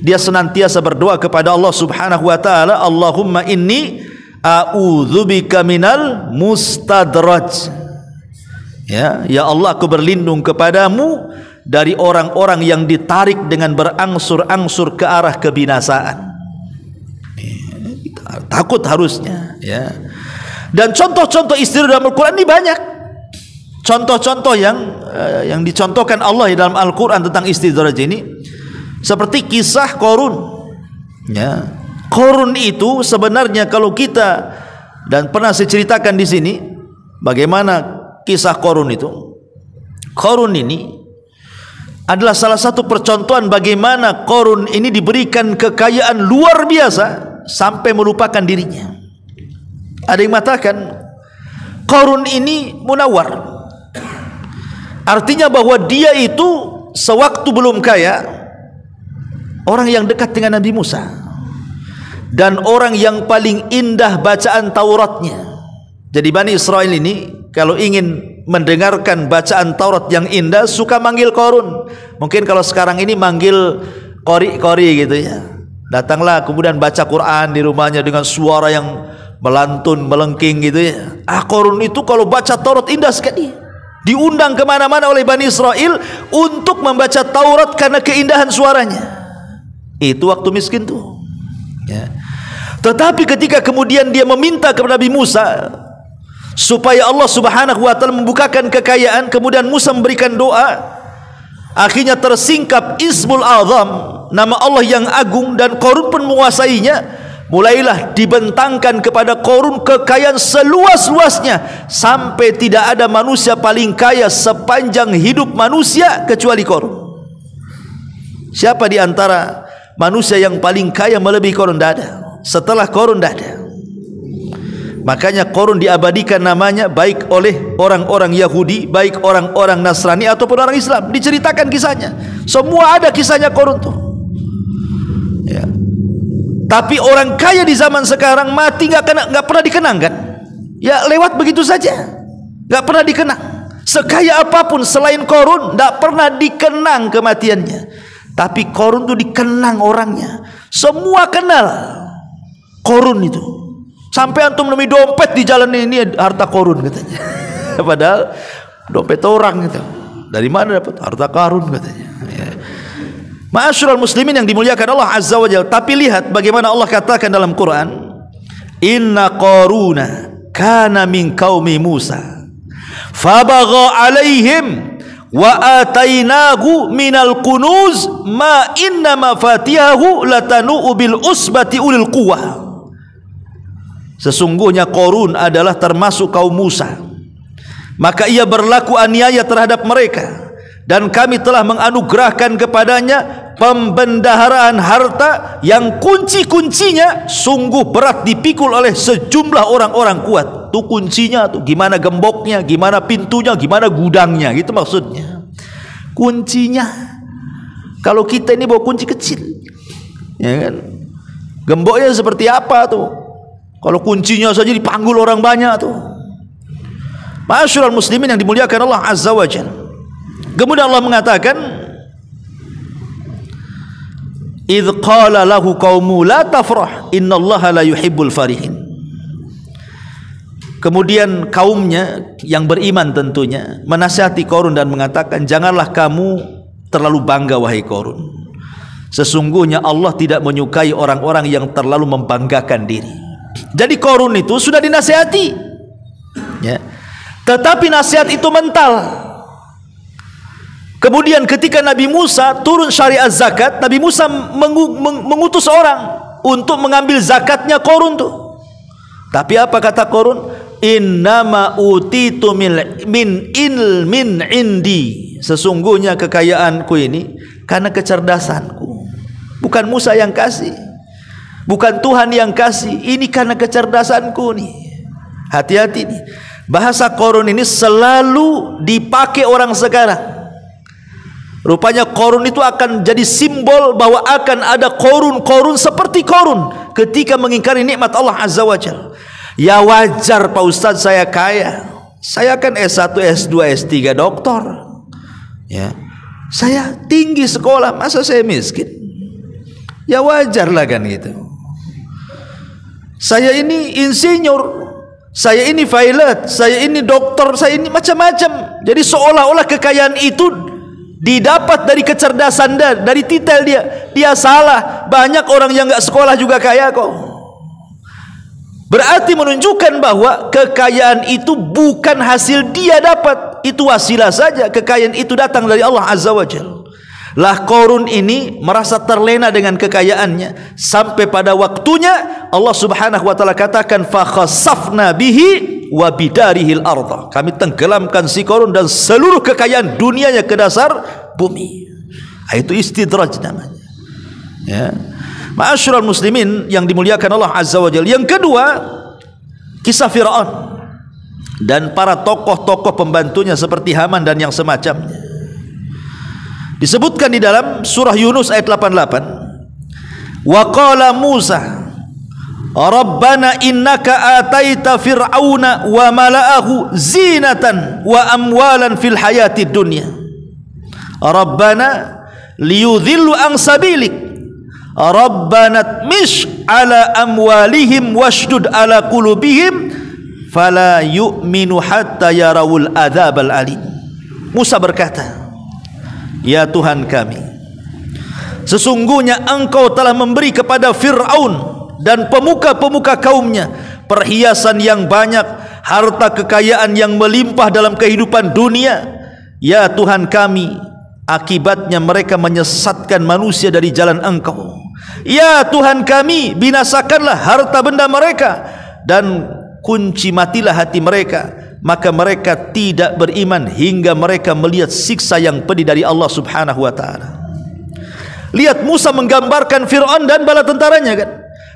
dia senantiasa berdoa kepada Allah Subhanahu wa taala, Allahumma inni a'udzubika minal mustadraj. Ya Allah, aku berlindung kepadamu dari orang-orang yang ditarik dengan berangsur-angsur ke arah kebinasaan. Takut harusnya, ya. Dan contoh-contoh istidraj dalam Al-Qur'an ini banyak. Contoh-contoh yang dicontohkan Allah dalam Al-Qur'an tentang istidraj ini, seperti kisah Qarun. Ya. Qarun itu sebenarnya kalau kita, dan pernah saya ceritakan di sini bagaimana kisah Qarun itu. Qarun ini adalah salah satu percontohan bagaimana Qarun ini diberikan kekayaan luar biasa sampai melupakan dirinya. Ada yang mengatakan Qarun ini munawwar, artinya bahwa dia itu sewaktu belum kaya orang yang dekat dengan Nabi Musa, dan orang yang paling indah bacaan Tauratnya. Jadi Bani Israel ini kalau ingin mendengarkan bacaan Taurat yang indah suka manggil Qarun. Mungkin kalau sekarang ini manggil qori-qori gitu ya. Datanglah kemudian baca Quran di rumahnya dengan suara yang melantun, melengking gitu ya. Qarun itu kalau baca Taurat indah sekali. Diundang kemana-mana oleh Bani Israel untuk membaca Taurat karena keindahan suaranya. Itu waktu miskin tuh, ya. Tetapi ketika kemudian dia meminta kepada Nabi Musa supaya Allah Subhanahu wa taala membukakan kekayaan, kemudian Musa memberikan doa, akhirnya tersingkap Ismul Azam, nama Allah yang agung, dan Qarun pun menguasainya. Mulailah dibentangkan kepada Qarun kekayaan seluas-luasnya, sampai tidak ada manusia paling kaya sepanjang hidup manusia kecuali Qarun. Siapa di antara manusia yang paling kaya melebihi Qarun? Tidak ada. Setelah Qarun tidak ada. Makanya Qarun diabadikan namanya baik oleh orang-orang Yahudi, baik orang-orang Nasrani ataupun orang Islam. Diceritakan kisahnya. Semua ada kisahnya Qarun tuh, ya. Tapi orang kaya di zaman sekarang mati nggak pernah dikenangkan. Ya lewat begitu saja, nggak pernah dikenang. Sekaya apapun selain Qarun nggak pernah dikenang kematiannya. Tapi Qarun itu dikenang orangnya. Semua kenal Qarun itu. Sampai antum nemu dompet di jalan ini harta Qarun katanya. Padahal dompet orang itu. Dari mana dapat harta Qarun katanya, ya. Ma'asyiral muslimin yang dimuliakan Allah Azza wa Jalla. Tapi lihat bagaimana Allah katakan dalam Quran, inna Qaruna kana min qaumi Musa fabagha alaihim wa atainahu minal kunuz ma inna mafatihahu latanu bil usbati ulil quwwah. Sesungguhnya Qarun adalah termasuk kaum Musa, maka ia berlaku aniaya terhadap mereka, dan kami telah menganugerahkan kepadanya pembendaharaan harta yang kunci-kuncinya sungguh berat dipikul oleh sejumlah orang-orang kuat. Tuh kuncinya tuh, gimana gemboknya, gimana pintunya, gimana gudangnya, gitu maksudnya. Kuncinya. Kalau kita ini bawa kunci kecil, ya kan? Gemboknya seperti apa tuh? Kalau kuncinya saja dipanggul orang banyak tuh. Ma'asyiral muslimin yang dimuliakan Allah Azza wa Jalla. Kemudian Allah mengatakan, idh qala lahu qaumu la tafrah innallaha la yuhibbul farihin. Kemudian kaumnya yang beriman tentunya menasihati Qarun dan mengatakan, janganlah kamu terlalu bangga wahai Qarun. Sesungguhnya Allah tidak menyukai orang-orang yang terlalu membanggakan diri. Jadi Qarun itu sudah dinasihati, ya. Tetapi nasihat itu mental. Kemudian ketika Nabi Musa turun syariat zakat, Nabi Musa mengutus orang untuk mengambil zakatnya Qarun tuh. Tapi apa kata Qarun? Innama utitu min ilmin indi. Sesungguhnya kekayaanku ini karena kecerdasanku. Bukan Musa yang kasih, bukan Tuhan yang kasih, ini karena kecerdasanku nih. Hati-hati nih. Bahasa Qarun ini selalu dipakai orang sekarang. Rupanya Qarun itu akan jadi simbol bahwa akan ada Qarun seperti Qarun ketika mengingkari nikmat Allah Azza wa Jalla. Ya wajar Pak Ustadz, saya kaya, saya kan S1, S2, S3 doktor, ya. Saya tinggi sekolah, masa saya miskin? Ya wajar lah kan gitu. Saya ini insinyur, saya ini pilot, saya ini dokter, saya ini macam-macam. Jadi seolah-olah kekayaan itu didapat dari kecerdasan dan dari titel dia. Dia salah. Banyak orang yang nggak sekolah juga kaya kok. Berarti menunjukkan bahwa kekayaan itu bukan hasil dia dapat, itu wasilah saja. Kekayaan itu datang dari Allah Azza wa Jalla. Lah Qarun ini merasa terlena dengan kekayaannya, sampai pada waktunya Allah Subhanahu wa taala katakan fa khasafna bihi wa bidarihil arda. Kami tenggelamkan si Qarun dan seluruh kekayaan dunianya ke dasar bumi. Itu istidraj namanya, ya. Ma'asyiral muslimin yang dimuliakan Allah Azza wa Jalla. Yang kedua, kisah Fir'aun dan para tokoh-tokoh pembantunya seperti Haman dan yang semacamnya. Disebutkan di dalam surah Yunus ayat 88. Wa qala Musa Rabbana innaka ataita fir'auna wa mala'ahu zinatan wa amwalan fil hayati dunya. Rabbana liyudhillu an sabilik. Rabbana tmish ala amwalihim washdud ala qulubihim fala yu'minu hatta yarawul adzabal alim. Musa berkata, "Ya Tuhan kami, sesungguhnya Engkau telah memberi kepada Fir'aun dan pemuka-pemuka kaumnya perhiasan yang banyak, harta kekayaan yang melimpah dalam kehidupan dunia. Ya Tuhan kami, akibatnya mereka menyesatkan manusia dari jalan Engkau. Ya Tuhan kami, binasakanlah harta benda mereka dan kunci matilah hati mereka, maka mereka tidak beriman hingga mereka melihat siksa yang pedih dari Allah Subhanahu wa taala." Lihat Musa menggambarkan Fir'aun dan bala tentaranya kan.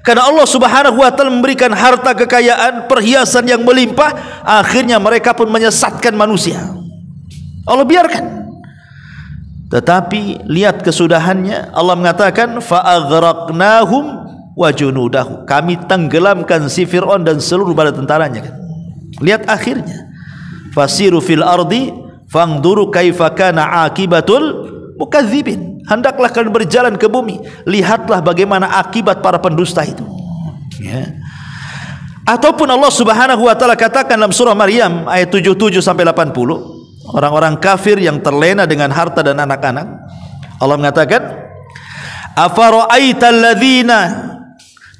Karena Allah Subhanahu wa taala memberikan harta kekayaan, perhiasan yang melimpah, akhirnya mereka pun menyesatkan manusia. Allah biarkan. Tetapi lihat kesudahannya, Allah mengatakan fa'aghraqnahum wa junudahu. Kami tenggelamkan si Fir'aun dan seluruh bala tentaranya kan. Lihat akhirnya. Fasiru fil ardi fangduru kaifa kana akibatul mukadzibin. Hendaklah kalian berjalan ke bumi, lihatlah bagaimana akibat para pendusta itu, ya. Ataupun Allah Subhanahu wa taala katakan dalam surah Maryam ayat 77 sampai 80, orang-orang kafir yang terlena dengan harta dan anak-anak, Allah mengatakan, "Afara'aital ladzina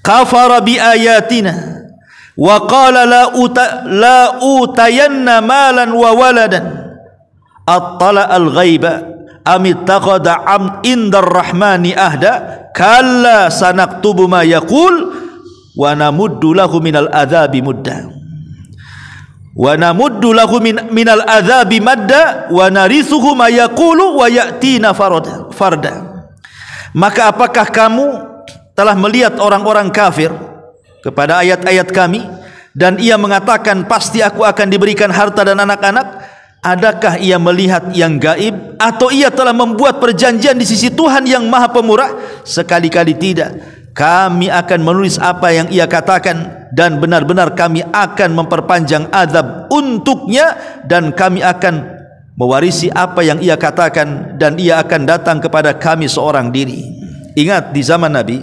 kafara bi ayatina wa qala la utayanna malan wa waladan attala al-ghaiba amit taqada am indar rahmani ahda kalla sanaktubu ma yaqul wa namuddu lahu minal adzabi mudda wa namuddu lahu minal adzabi madda wa narithuhu ma yaqulu wa ya'tina farda." Maka apakah kamu telah melihat orang-orang kafir kepada ayat-ayat kami dan ia mengatakan pasti aku akan diberikan harta dan anak-anak? Adakah ia melihat yang gaib, atau ia telah membuat perjanjian di sisi Tuhan yang Maha Pemurah? Sekali-kali tidak. Kami akan menulis apa yang ia katakan, dan benar-benar kami akan memperpanjang azab untuknya, dan kami akan mewarisi apa yang ia katakan, dan ia akan datang kepada kami seorang diri. Ingat, di zaman Nabi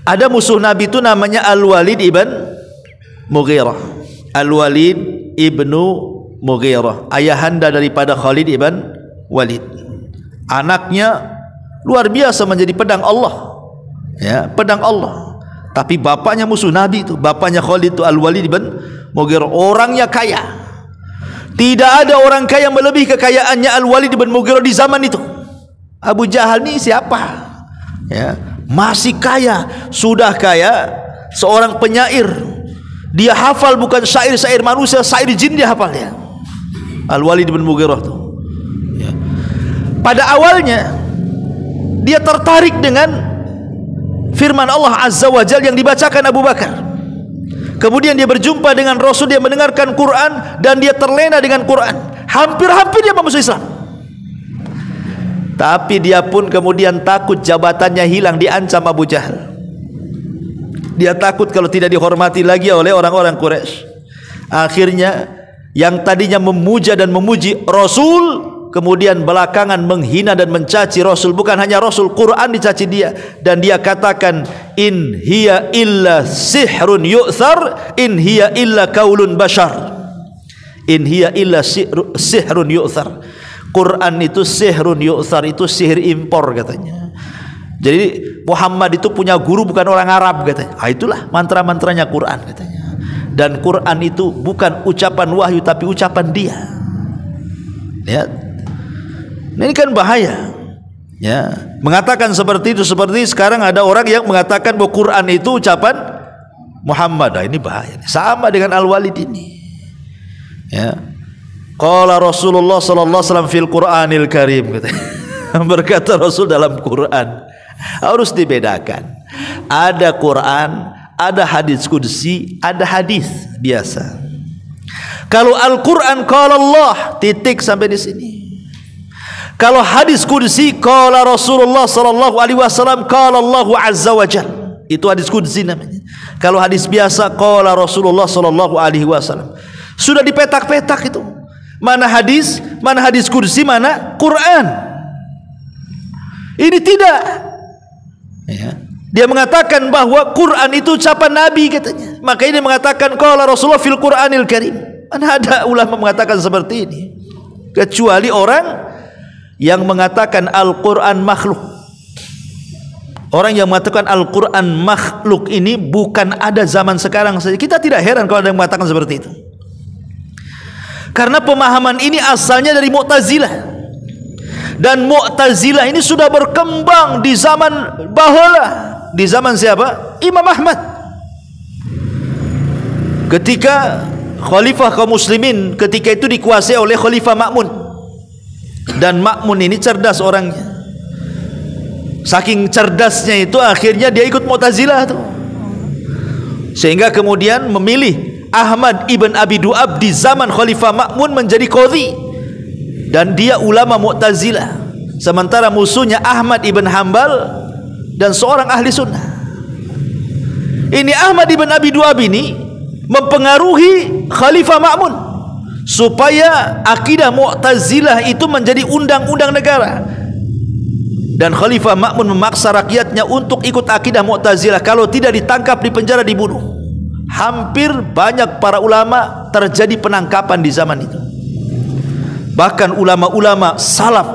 ada musuh Nabi itu namanya Al-Walid ibn Mughirah. Al-Walid ibnu Mughirah, ayahanda daripada Khalid ibn Walid. Anaknya luar biasa menjadi pedang Allah, ya, pedang Allah. Tapi bapaknya musuh Nabi itu, bapaknya Khalid itu Al-Walid ibn Mughirah, orangnya kaya. Tidak ada orang kaya melebihi kekayaannya Al-Walid ibn Mughirah di zaman itu. Abu Jahal ini siapa? Ya, masih kaya, sudah kaya, seorang penyair. Dia hafal bukan syair-syair manusia, syair jin dia hafal ya. Al-Walid bin Mughirah itu, ya. Pada awalnya dia tertarik dengan firman Allah Azza wa Jalla yang dibacakan Abu Bakar. Kemudian dia berjumpa dengan Rasul, dia mendengarkan Quran dan dia terlena dengan Quran. Hampir-hampir dia masuk Islam. Tapi dia pun kemudian takut jabatannya hilang, diancam Abu Jahal. Dia takut kalau tidak dihormati lagi oleh orang-orang Quraisy. Akhirnya yang tadinya memuja dan memuji Rasul, kemudian belakangan menghina dan mencaci Rasul. Bukan hanya Rasul, Quran dicaci dia. Dan dia katakan, in hiya illa sihrun yu'thar, in hiya illa kaulun bashar. In hiya illa sihrun yu'thar. Quran itu sihrun yu'thar, itu sihir impor katanya. Jadi Muhammad itu punya guru bukan orang Arab katanya. Itulah mantra-mantranya Quran katanya. Dan Quran itu bukan ucapan wahyu tapi ucapan dia. Lihat, ini kan bahaya. Ya, mengatakan seperti itu. Seperti sekarang ada orang yang mengatakan bahwa Quran itu ucapan Muhammad. Nah, ini bahaya. Sama dengan Al-Walid ini. Ya, qala Rasulullah sallallahu alaihi wasallam fil Qur'anil Karim. Berkata Rasul dalam Quran. Harus dibedakan. Ada Quran, ada hadis qudsi, ada hadis biasa. Kalau Al-Quran qala Allah, titik sampai di sini. Kalau hadis qudsi qala Rasulullah sallallahu alaihi wasallam qala Allahu azza wa jalla, itu hadis qudsi namanya. Kalau hadis biasa qala Rasulullah sallallahu alaihi wasallam. Sudah dipetak-petak itu. Mana hadis qudsi, mana Quran. Ini tidak. Ya. Dia mengatakan bahwa Quran itu ucapan Nabi katanya. Maka ini mengatakan qala Rasulullah fil Qur'anil Karim. Mana ada ulama mengatakan seperti ini? kecuali orang yang mengatakan Al-Quran makhluk. Orang yang mengatakan Al-Quran makhluk ini bukan ada zaman sekarang saja. Kita tidak heran kalau ada yang mengatakan seperti itu, karena pemahaman ini asalnya dari Mu'tazilah, dan Mu'tazilah ini sudah berkembang di zaman bahala. Di zaman siapa? Imam Ahmad. Ketika Khalifah kaum muslimin ketika itu dikuasai oleh Khalifah Ma'mun, dan Ma'mun ini cerdas orangnya. Saking cerdasnya itu akhirnya dia ikut Mu'tazilah tuh, sehingga kemudian memilih Ahmad ibn Abi Du'ab di zaman Khalifah Ma'mun menjadi qadhi, dan dia ulama Mu'tazilah, sementara musuhnya Ahmad ibn Hanbal dan seorang ahli sunnah. Ini Ahmad ibn Abi Du'ab ini mempengaruhi Khalifah Ma'mun supaya akidah Mu'tazilah itu menjadi undang-undang negara, dan Khalifah Ma'mun memaksa rakyatnya untuk ikut akidah Mu'tazilah, kalau tidak ditangkap, dipenjara, dibunuh. Hampir banyak para ulama terjadi penangkapan di zaman itu. Bahkan ulama-ulama salaf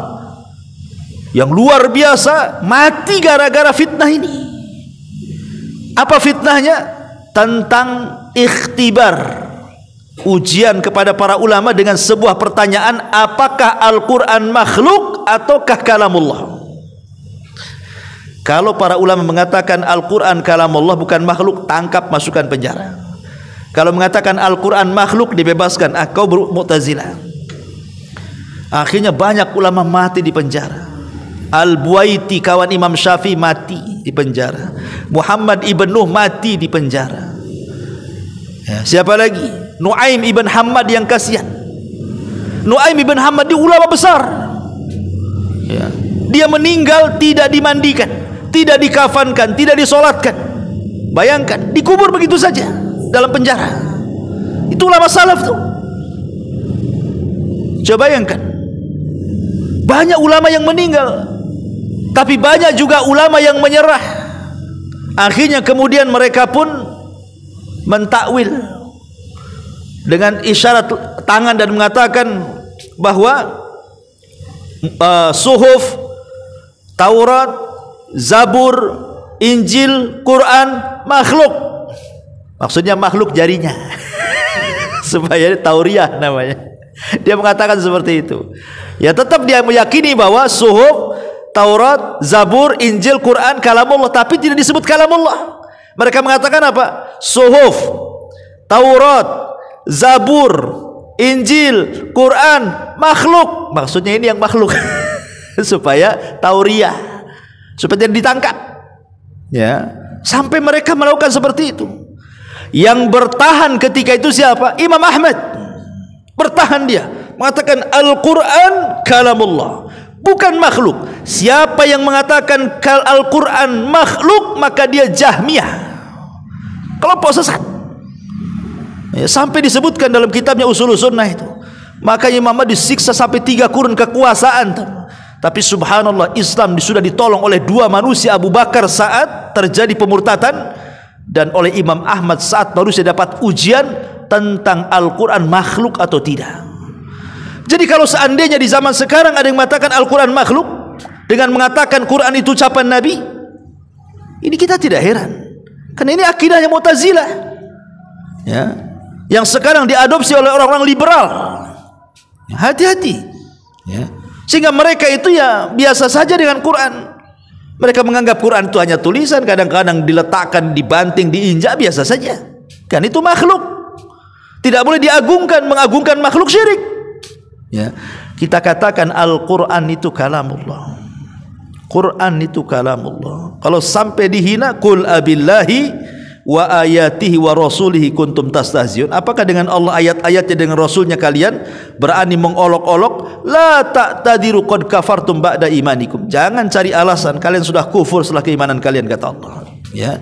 yang luar biasa mati gara-gara fitnah ini. Apa fitnahnya? Tentang ikhtibar, ujian kepada para ulama dengan sebuah pertanyaan, apakah Al-Quran makhluk ataukah kalamullah? Kalau para ulama mengatakan Al-Quran kalamullah, bukan makhluk, tangkap, masukkan penjara. Kalau mengatakan Al-Quran makhluk, dibebaskan. Kau Mu'tazilah. Akhirnya banyak ulama mati di penjara. Al-Buaiti kawan Imam Syafi'i mati di penjara. Muhammad ibn Nuh mati di penjara. Ya, siapa lagi? Nuaim ibn Hammad yang kasihan. Nuaim ibn Hammad di ulama besar. Ya. Dia meninggal tidak dimandikan, tidak dikafankan, tidak disolatkan. Bayangkan, dikubur begitu saja dalam penjara. Itu ulama salaf tuh. Coba bayangkan, banyak ulama yang meninggal, tapi banyak juga ulama yang menyerah. Akhirnya kemudian mereka pun mentakwil dengan isyarat tangan dan mengatakan bahwa suhuf, Taurat, Zabur, Injil, Quran makhluk. Maksudnya makhluk jarinya supaya tauriah namanya. Dia mengatakan seperti itu. Ya, tetap dia meyakini bahwa suhuf, Taurat, Zabur, Injil, Quran kalamullah, tapi tidak disebut kalamullah. Mereka mengatakan apa? Suhuf, Taurat, Zabur, Injil, Quran makhluk. Maksudnya ini yang makhluk supaya tauriah, supaya tidak ditangkap. Ya, sampai mereka melakukan seperti itu. Yang bertahan ketika itu siapa? Imam Ahmad. Bertahan dia, mengatakan Al-Quran kalamullah, bukan makhluk. Siapa yang mengatakan Al-Quran makhluk, maka dia Jahmiyah, kelompok sesat. Ya, sampai disebutkan dalam kitabnya Ushulus Sunnah itu. Makanya Imam Ahmad disiksa sampai 3 kurun kekuasaan. Tapi subhanallah, Islam sudah ditolong oleh 2 manusia, Abu Bakar saat terjadi pemurtatan, dan oleh Imam Ahmad saat manusia dapat ujian tentang Al-Quran makhluk atau tidak. Jadi kalau seandainya di zaman sekarang ada yang mengatakan Al-Quran makhluk dengan mengatakan Quran itu ucapan Nabi, ini kita tidak heran, karena ini akidahnya Mu'tazilah, ya, yang sekarang diadopsi oleh orang-orang liberal. Hati-hati, ya. Sehingga mereka itu ya biasa saja dengan Quran. Mereka menganggap Quran itu hanya tulisan, kadang-kadang diletakkan, dibanting, diinjak, biasa saja. Kan itu makhluk. Tidak boleh diagungkan, mengagungkan makhluk syirik. Ya, kita katakan Al-Quran itu kalamullah. Quran itu kalamullah. Kalau sampai dihina, qul abillahi wa ayatihi wa rasulihi kuntum tastahziun. Apakah dengan Allah, ayat-ayatnya, dengan rasulnya kalian berani mengolok-olok? La ta'tadiru qad kafartum ba'da imanikum. Jangan cari alasan, kalian sudah kufur setelah keimanan kalian, kata Allah. Ya.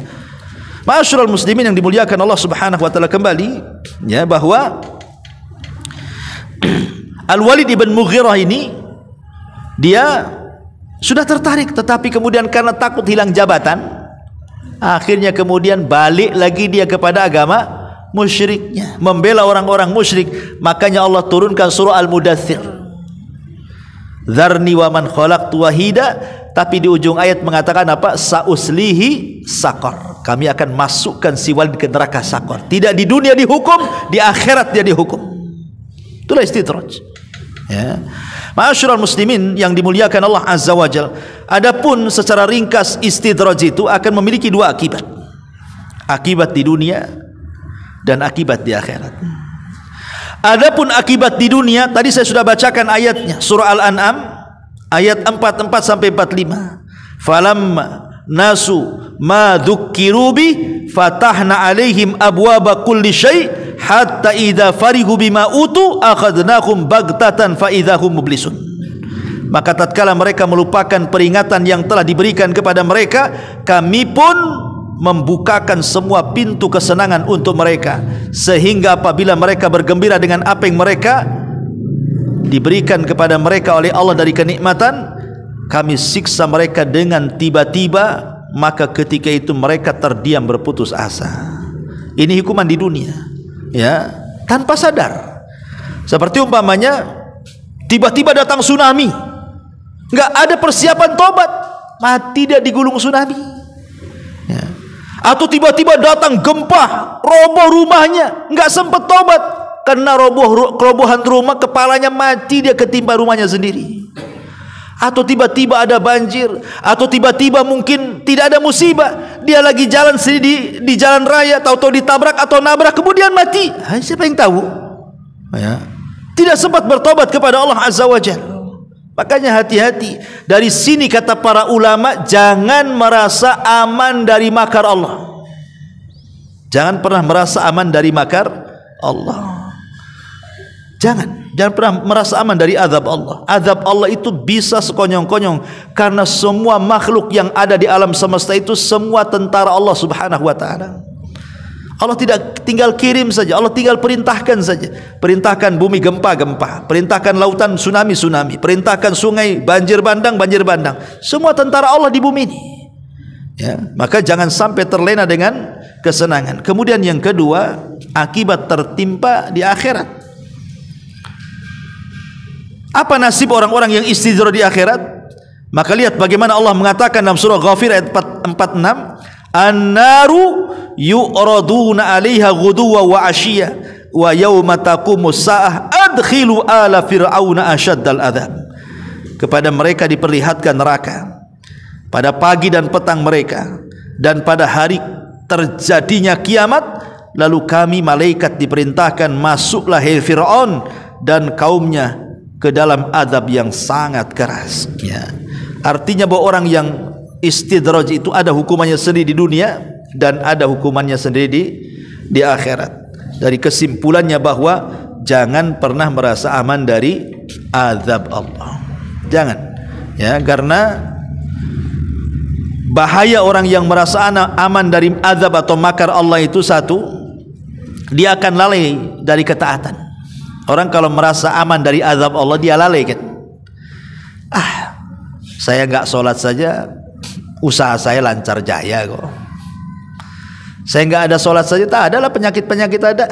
Ma'asyiral muslimin yang dimuliakan Allah Subhanahu wa taala, kembali ya bahwa Al-Walid ibn Mughirah ini dia sudah tertarik, tetapi kemudian karena takut hilang jabatan, akhirnya kemudian balik lagi dia kepada agama musyriknya, membela orang-orang musyrik. Makanya Allah turunkan surah Al-Mudaththir. Dzarni wa man khalaqtu wahida, tapi di ujung ayat mengatakan apa? Sauslihi saqar. Kami akan masukkan si Walid ke neraka saqar. Tidak di dunia dihukum, di akhirat dia dihukum. Itulah istidraj. Ya. Ma'asyiral muslimin yang dimuliakan Allah Azza wa Jalla. Adapun secara ringkas istidraj itu akan memiliki dua akibat. Akibat di dunia dan akibat di akhirat. Adapun akibat di dunia, tadi saya sudah bacakan ayatnya, surah Al-An'am ayat 44 sampai 45. Falamma nasu ma dzukkiru bi fatahna alaihim abwaba kulli syai' hatta idza farihu bima utu akhadnahum baghtatan fa idzahum mublisun. Maka tatkala mereka melupakan peringatan yang telah diberikan kepada mereka, kami pun membukakan semua pintu kesenangan untuk mereka, sehingga apabila mereka bergembira dengan apa yang mereka diberikan kepada mereka oleh Allah dari kenikmatan, kami siksa mereka dengan tiba-tiba, maka ketika itu mereka terdiam berputus asa. Ini hukuman di dunia, ya, tanpa sadar. Seperti umpamanya tiba-tiba datang tsunami, nggak ada persiapan tobat, mati dia digulung tsunami. Ya. Atau tiba-tiba datang gempa, roboh rumahnya, nggak sempat tobat, karena kerobohan rumah, kepalanya mati, dia ketimpa rumahnya sendiri. Atau tiba-tiba ada banjir, atau tiba-tiba mungkin tidak ada musibah, dia lagi jalan di jalan raya, tahu-tahu ditabrak atau nabrak, kemudian mati. Siapa yang tahu? Ya. Tidak sempat bertobat kepada Allah Azza wa Jalla. Makanya hati-hati. Dari sini kata para ulama, jangan merasa aman dari makar Allah. Jangan pernah merasa aman dari makar Allah. Jangan pernah merasa aman dari azab Allah. Azab Allah itu bisa sekonyong-konyong, karena semua makhluk yang ada di alam semesta itu semua tentara Allah Subhanahu wa taala. Allah tidak tinggal kirim saja, Allah tinggal perintahkan saja. Perintahkan bumi gempa-gempa, perintahkan lautan tsunami-tsunami, perintahkan sungai banjir bandang. Semua tentara Allah di bumi ini. Ya, maka jangan sampai terlena dengan kesenangan. Kemudian yang kedua, akibat tertimpa di akhirat. Apa nasib orang-orang yang istidraj di akhirat? Maka lihat bagaimana Allah mengatakan dalam surah Ghafir ayat 46, An-naru yu'raduna 'alaiha ghuduwa wa 'ashiyya wa yauma taqumus saah adkhilu ala fir'auna asyaddal adzab. Kepada mereka diperlihatkan neraka pada pagi dan petang mereka, dan pada hari terjadinya kiamat, lalu kami malaikat diperintahkan, masuklah hai Fir'aun dan kaumnya ke dalam azab yang sangat keras. Ya. Artinya bahwa orang yang istidraj itu ada hukumannya sendiri di dunia dan ada hukumannya sendiri di akhirat. Dari kesimpulannya bahwa jangan pernah merasa aman dari azab Allah. Jangan. Ya, karena bahaya orang yang merasa aman dari azab atau makar Allah itu, satu, dia akan lalai dari ketaatan. Orang kalau merasa aman dari azab Allah, dia lalai kan. Saya nggak sholat saja, usaha saya lancar jaya kok. Saya nggak ada sholat saja, tak adalah penyakit-penyakit ada.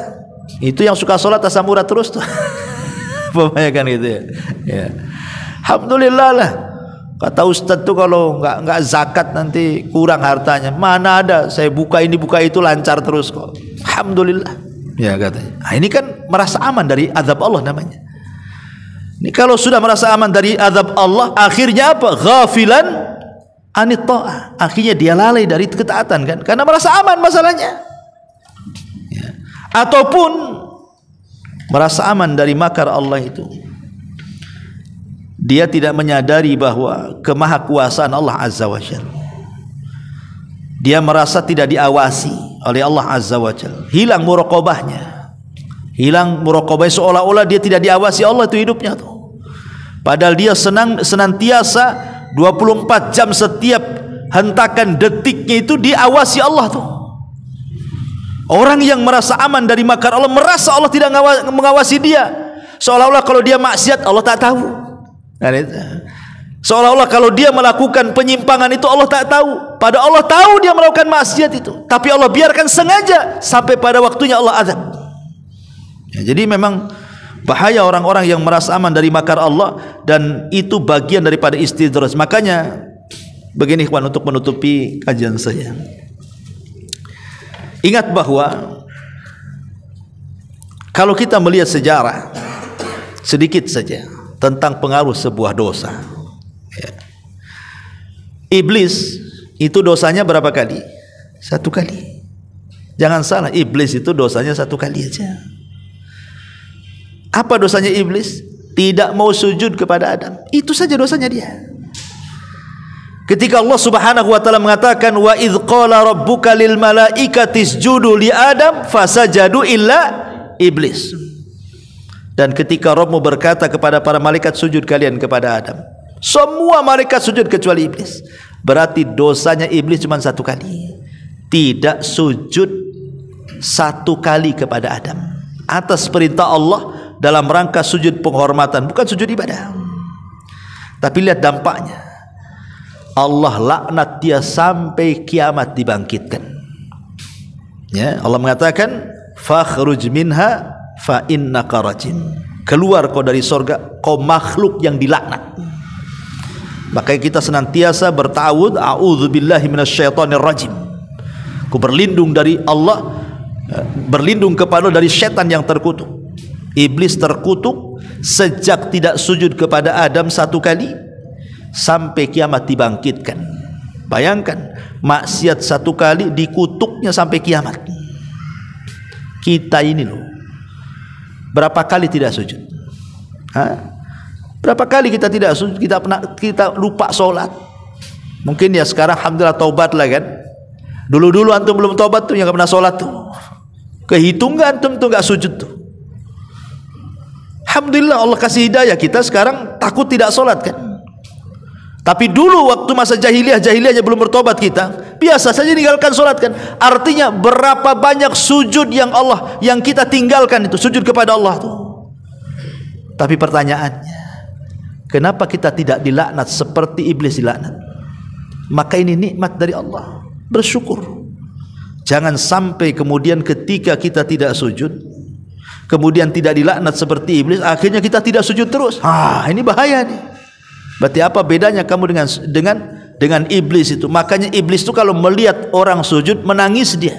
Itu yang suka sholat asam urat terus tuh. Pokoknya kan gitu ya. Ya. Alhamdulillah lah. Kata Ustadz tuh kalau nggak zakat nanti kurang hartanya. Mana ada, saya buka ini buka itu lancar terus kok. Alhamdulillah. Ya katanya. Nah, ini kan merasa aman dari azab Allah namanya. Ini kalau sudah merasa aman dari azab Allah, akhirnya apa? Ghafilan anit ta'ah. Akhirnya dia lalai dari ketaatan kan, karena merasa aman masalahnya. Ya. Ataupun merasa aman dari makar Allah itu, dia tidak menyadari bahwa kemahakuasaan Allah Azza wa Jalla. Dia merasa tidak diawasi oleh Allah Azza wa Jalla. Hilang muraqabahnya. Hilang muraqabah, seolah-olah dia tidak diawasi Allah itu hidupnya tuh. Padahal dia senantiasa 24 jam setiap hentakan detiknya itu diawasi Allah tuh. Orang yang merasa aman dari makar Allah, merasa Allah tidak mengawasi dia. Seolah-olah kalau dia maksiat Allah tak tahu. Seolah-olah kalau dia melakukan penyimpangan itu Allah tak tahu. Padahal Allah tahu dia melakukan maksiat itu, tapi Allah biarkan sengaja sampai pada waktunya Allah azab. Ya, jadi memang Bahaya orang-orang yang merasa aman dari makar Allah, dan itu bagian daripada istidraj. Makanya begini ikhwan, untuk menutupi kajian saya, ingat bahwa kalau kita melihat sejarah sedikit saja tentang pengaruh sebuah dosa, ya. Iblis itu dosanya berapa kali? 1 kali. Jangan salah, iblis itu dosanya 1 kali aja. Apa dosanya iblis? Tidak mau sujud kepada Adam. Itu saja dosanya dia. Ketika Allah Subhanahu wa taala mengatakan, wa idz qala rabbuka lil malaikati isjudu li Adam fasajadu illa iblis. Dan ketika Rabbmu berkata kepada para malaikat, sujud kalian kepada Adam, semua malaikat sujud kecuali iblis. Berarti dosanya iblis cuma 1 kali. Tidak sujud 1 kali kepada Adam atas perintah Allah dalam rangka sujud penghormatan, bukan sujud ibadah. Tapi lihat dampaknya, Allah laknat dia sampai kiamat dibangkitkan. Ya, Allah mengatakan, fakhruj minha fa innaka rajim. Keluar kau dari sorga, kau makhluk yang dilaknat. Makanya kita senantiasa bertawud, a'udzubillahi minasyaitonir rajim. Ku berlindung dari Allah, berlindung kepada dari setan yang terkutuk. Iblis terkutuk sejak tidak sujud kepada Adam 1 kali sampai kiamat dibangkitkan. Bayangkan, maksiat 1 kali dikutuknya sampai kiamat. Kita ini loh, berapa kali tidak sujud? Berapa kali kita tidak sujud? Kita lupa sholat. Mungkin ya sekarang alhamdulillah taubat lah kan. Dulu-dulu antum belum taubat tuh yang gak pernah sholat tuh, kehitung gak antum tuh gak sujud tuh. Alhamdulillah Allah kasih hidayah, kita sekarang takut tidak sholat kan. Tapi dulu waktu masa jahiliyahnya belum bertobat, kita biasa saja tinggalkan sholat kan. Artinya berapa banyak sujud yang kita tinggalkan itu, sujud kepada Allah tuh. Tapi pertanyaannya, kenapa kita tidak dilaknat seperti iblis dilaknat? Maka ini nikmat dari Allah, bersyukur. Jangan sampai kemudian ketika kita tidak sujud, kemudian tidak dilaknat seperti iblis, akhirnya kita tidak sujud terus. Ini bahaya nih. Berarti apa bedanya kamu dengan iblis itu? Makanya iblis itu kalau melihat orang sujud menangis dia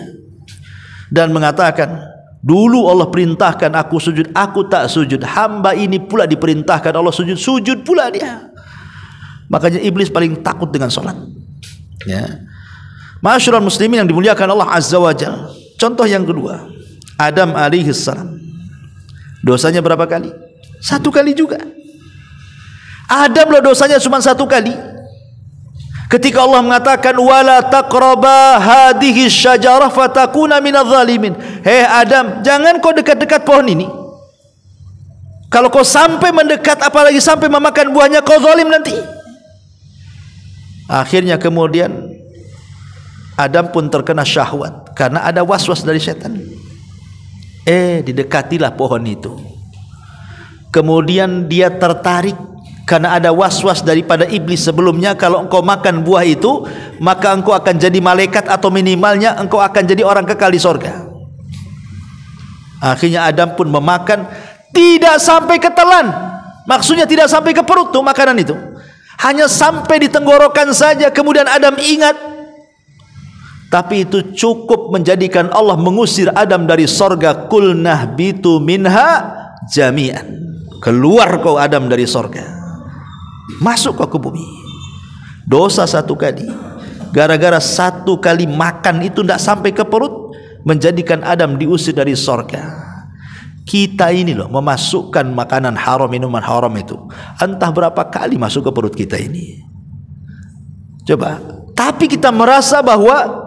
dan mengatakan, dulu Allah perintahkan aku sujud, aku tak sujud. Hamba ini pula diperintahkan Allah sujud, sujud pula dia. Makanya iblis paling takut dengan sholat. Ya, Ma'asyiral muslimin yang dimuliakan Allah Azza wa Jalla. Contoh yang kedua, Adam alaihi salam. Dosanya berapa kali? 1 kali juga. Adam lah dosanya cuma 1 kali. Ketika Allah mengatakan, wala taqraba hadhihi syajarah fatakuna minadh dhalimin. Hei Adam, jangan kau dekat-dekat pohon ini. Kalau kau sampai mendekat, apalagi sampai memakan buahnya, kau zalim nanti. Akhirnya kemudian Adam pun terkena syahwat karena ada waswas dari setan. Didekatilah pohon itu. Kemudian dia tertarik karena ada waswas daripada iblis sebelumnya, kalau engkau makan buah itu maka engkau akan jadi malaikat, atau minimalnya engkau akan jadi orang kekal di sorga. Akhirnya Adam pun memakan, tidak sampai ke telan, maksudnya tidak sampai ke perut tuh makanan itu, hanya sampai di tenggorokan saja. Kemudian Adam ingat, tapi itu cukup menjadikan Allah mengusir Adam dari sorga. Qulnah bitu minha jami'an. Keluar kau Adam dari sorga, masuk kau ke bumi. Dosa 1 kali, gara-gara 1 kali makan itu tidak sampai ke perut, menjadikan Adam diusir dari sorga. Kita ini loh memasukkan makanan haram, minuman haram itu entah berapa kali masuk ke perut kita ini. Coba. Tapi kita merasa bahwa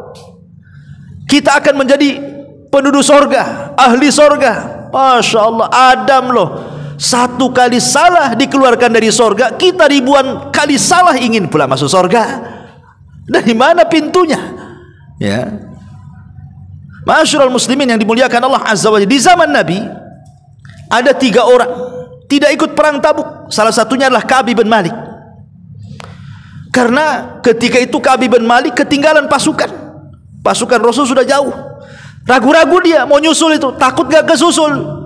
kita akan menjadi penduduk sorga, ahli sorga. Masya Allah, Adam loh 1 kali salah dikeluarkan dari sorga, kita ribuan kali salah ingin pula masuk sorga. Dari mana pintunya? Ya, Ma'asyiral muslimin yang dimuliakan Allah Azza wa Jalla, di zaman Nabi ada 3 orang tidak ikut perang Tabuk. Salah satunya adalah Ka'ab bin Malik. Karena ketika itu Ka'ab bin Malik ketinggalan pasukan Rasul sudah jauh. Ragu-ragu dia mau nyusul itu, takut gak kesusul.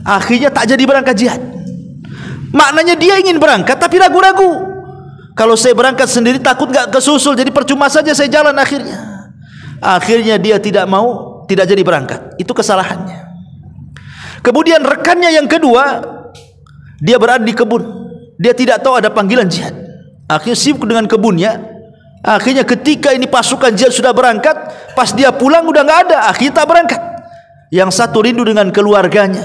Akhirnya tak jadi berangkat jihad. Maknanya dia ingin berangkat tapi ragu-ragu. Kalau saya berangkat sendiri takut gak kesusul, jadi percuma saja saya jalan akhirnya. Akhirnya dia tidak mau, tidak jadi berangkat. Itu kesalahannya. Kemudian rekannya yang kedua, dia berada di kebun. Dia tidak tahu ada panggilan jihad. Akhirnya sibuk dengan kebunnya. Akhirnya ketika ini pasukan jihad sudah berangkat, pas dia pulang udah gak ada. Akhirnya tak berangkat. Yang satu rindu dengan keluarganya,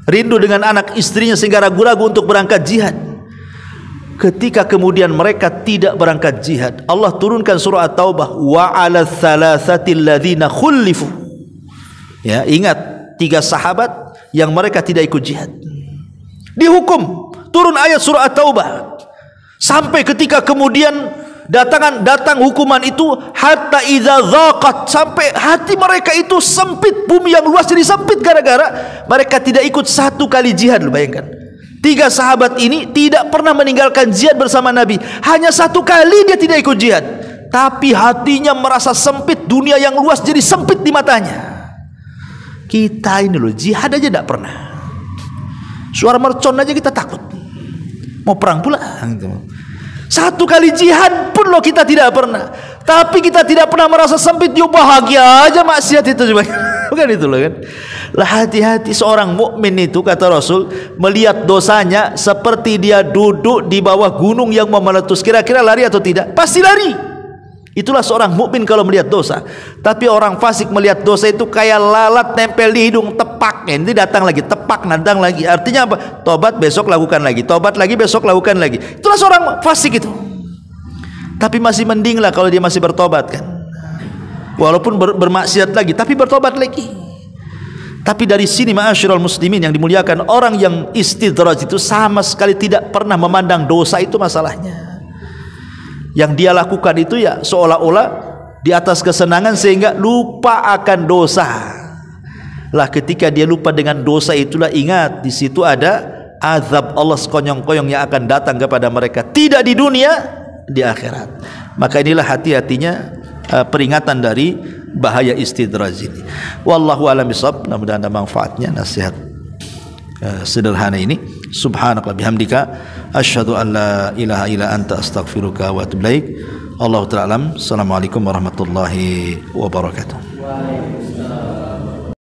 rindu dengan anak istrinya sehingga ragu-ragu untuk berangkat jihad. Ketika kemudian mereka tidak berangkat jihad, Allah turunkan surah At-Taubah, wa 'ala tsalatsatil ladzina khulifu. Ya, ingat 3 sahabat yang mereka tidak ikut jihad. Dihukum. Turun ayat surah At-Taubah. Sampai ketika kemudian datang hukuman itu, hatta idza dzaqat, sampai hati mereka itu sempit, bumi yang luas jadi sempit gara-gara mereka tidak ikut satu kali jihad. Lu bayangkan, 3 sahabat ini tidak pernah meninggalkan jihad bersama Nabi, hanya 1 kali dia tidak ikut jihad, tapi hatinya merasa sempit, dunia yang luas jadi sempit di matanya. Kita ini loh, jihad aja tidak pernah, suara mercon aja kita takut, mau perang pula gitu. 1 kali jihad pun loh kita tidak pernah. Tapi kita tidak pernah merasa sempit. Yo, bahagia aja maksiat itu juga. Bukan itu loh kan. Lah, hati-hati seorang mukmin itu, kata Rasul, melihat dosanya seperti dia duduk di bawah gunung yang mau meletus. Kira-kira lari atau tidak? Pasti lari. Itulah seorang mukmin kalau melihat dosa. Tapi orang fasik melihat dosa itu kayak lalat nempel di hidung, tepak. Nanti datang lagi, tepak, datang lagi. Artinya apa? Tobat, besok lakukan lagi. Tobat lagi, besok lakukan lagi. Itulah seorang fasik itu. Tapi masih mending lah kalau dia masih bertobat kan. Walaupun bermaksiat lagi, tapi bertobat lagi. Tapi dari sini ma'asyiral muslimin yang dimuliakan, orang yang istidraj itu sama sekali tidak pernah memandang dosa itu masalahnya. Yang dia lakukan itu ya seolah-olah di atas kesenangan sehingga lupa akan dosa. Lah, ketika dia lupa dengan dosa itulah, ingat di situ ada azab Allah sekonyong-konyong yang akan datang kepada mereka, tidak di dunia, di akhirat. Maka inilah hati-hatinya peringatan dari bahaya istidraj ini. Wallahu a'lam bishawab. Mudah-mudahan ada manfaatnya nasihat sederhana ini. Subhanaka bihamdika asyhadu an la ilaha illa anta astaghfiruka wa atubu ilaik. Allahu ta'ala alam. Assalamualaikum warahmatullahi wabarakatuh.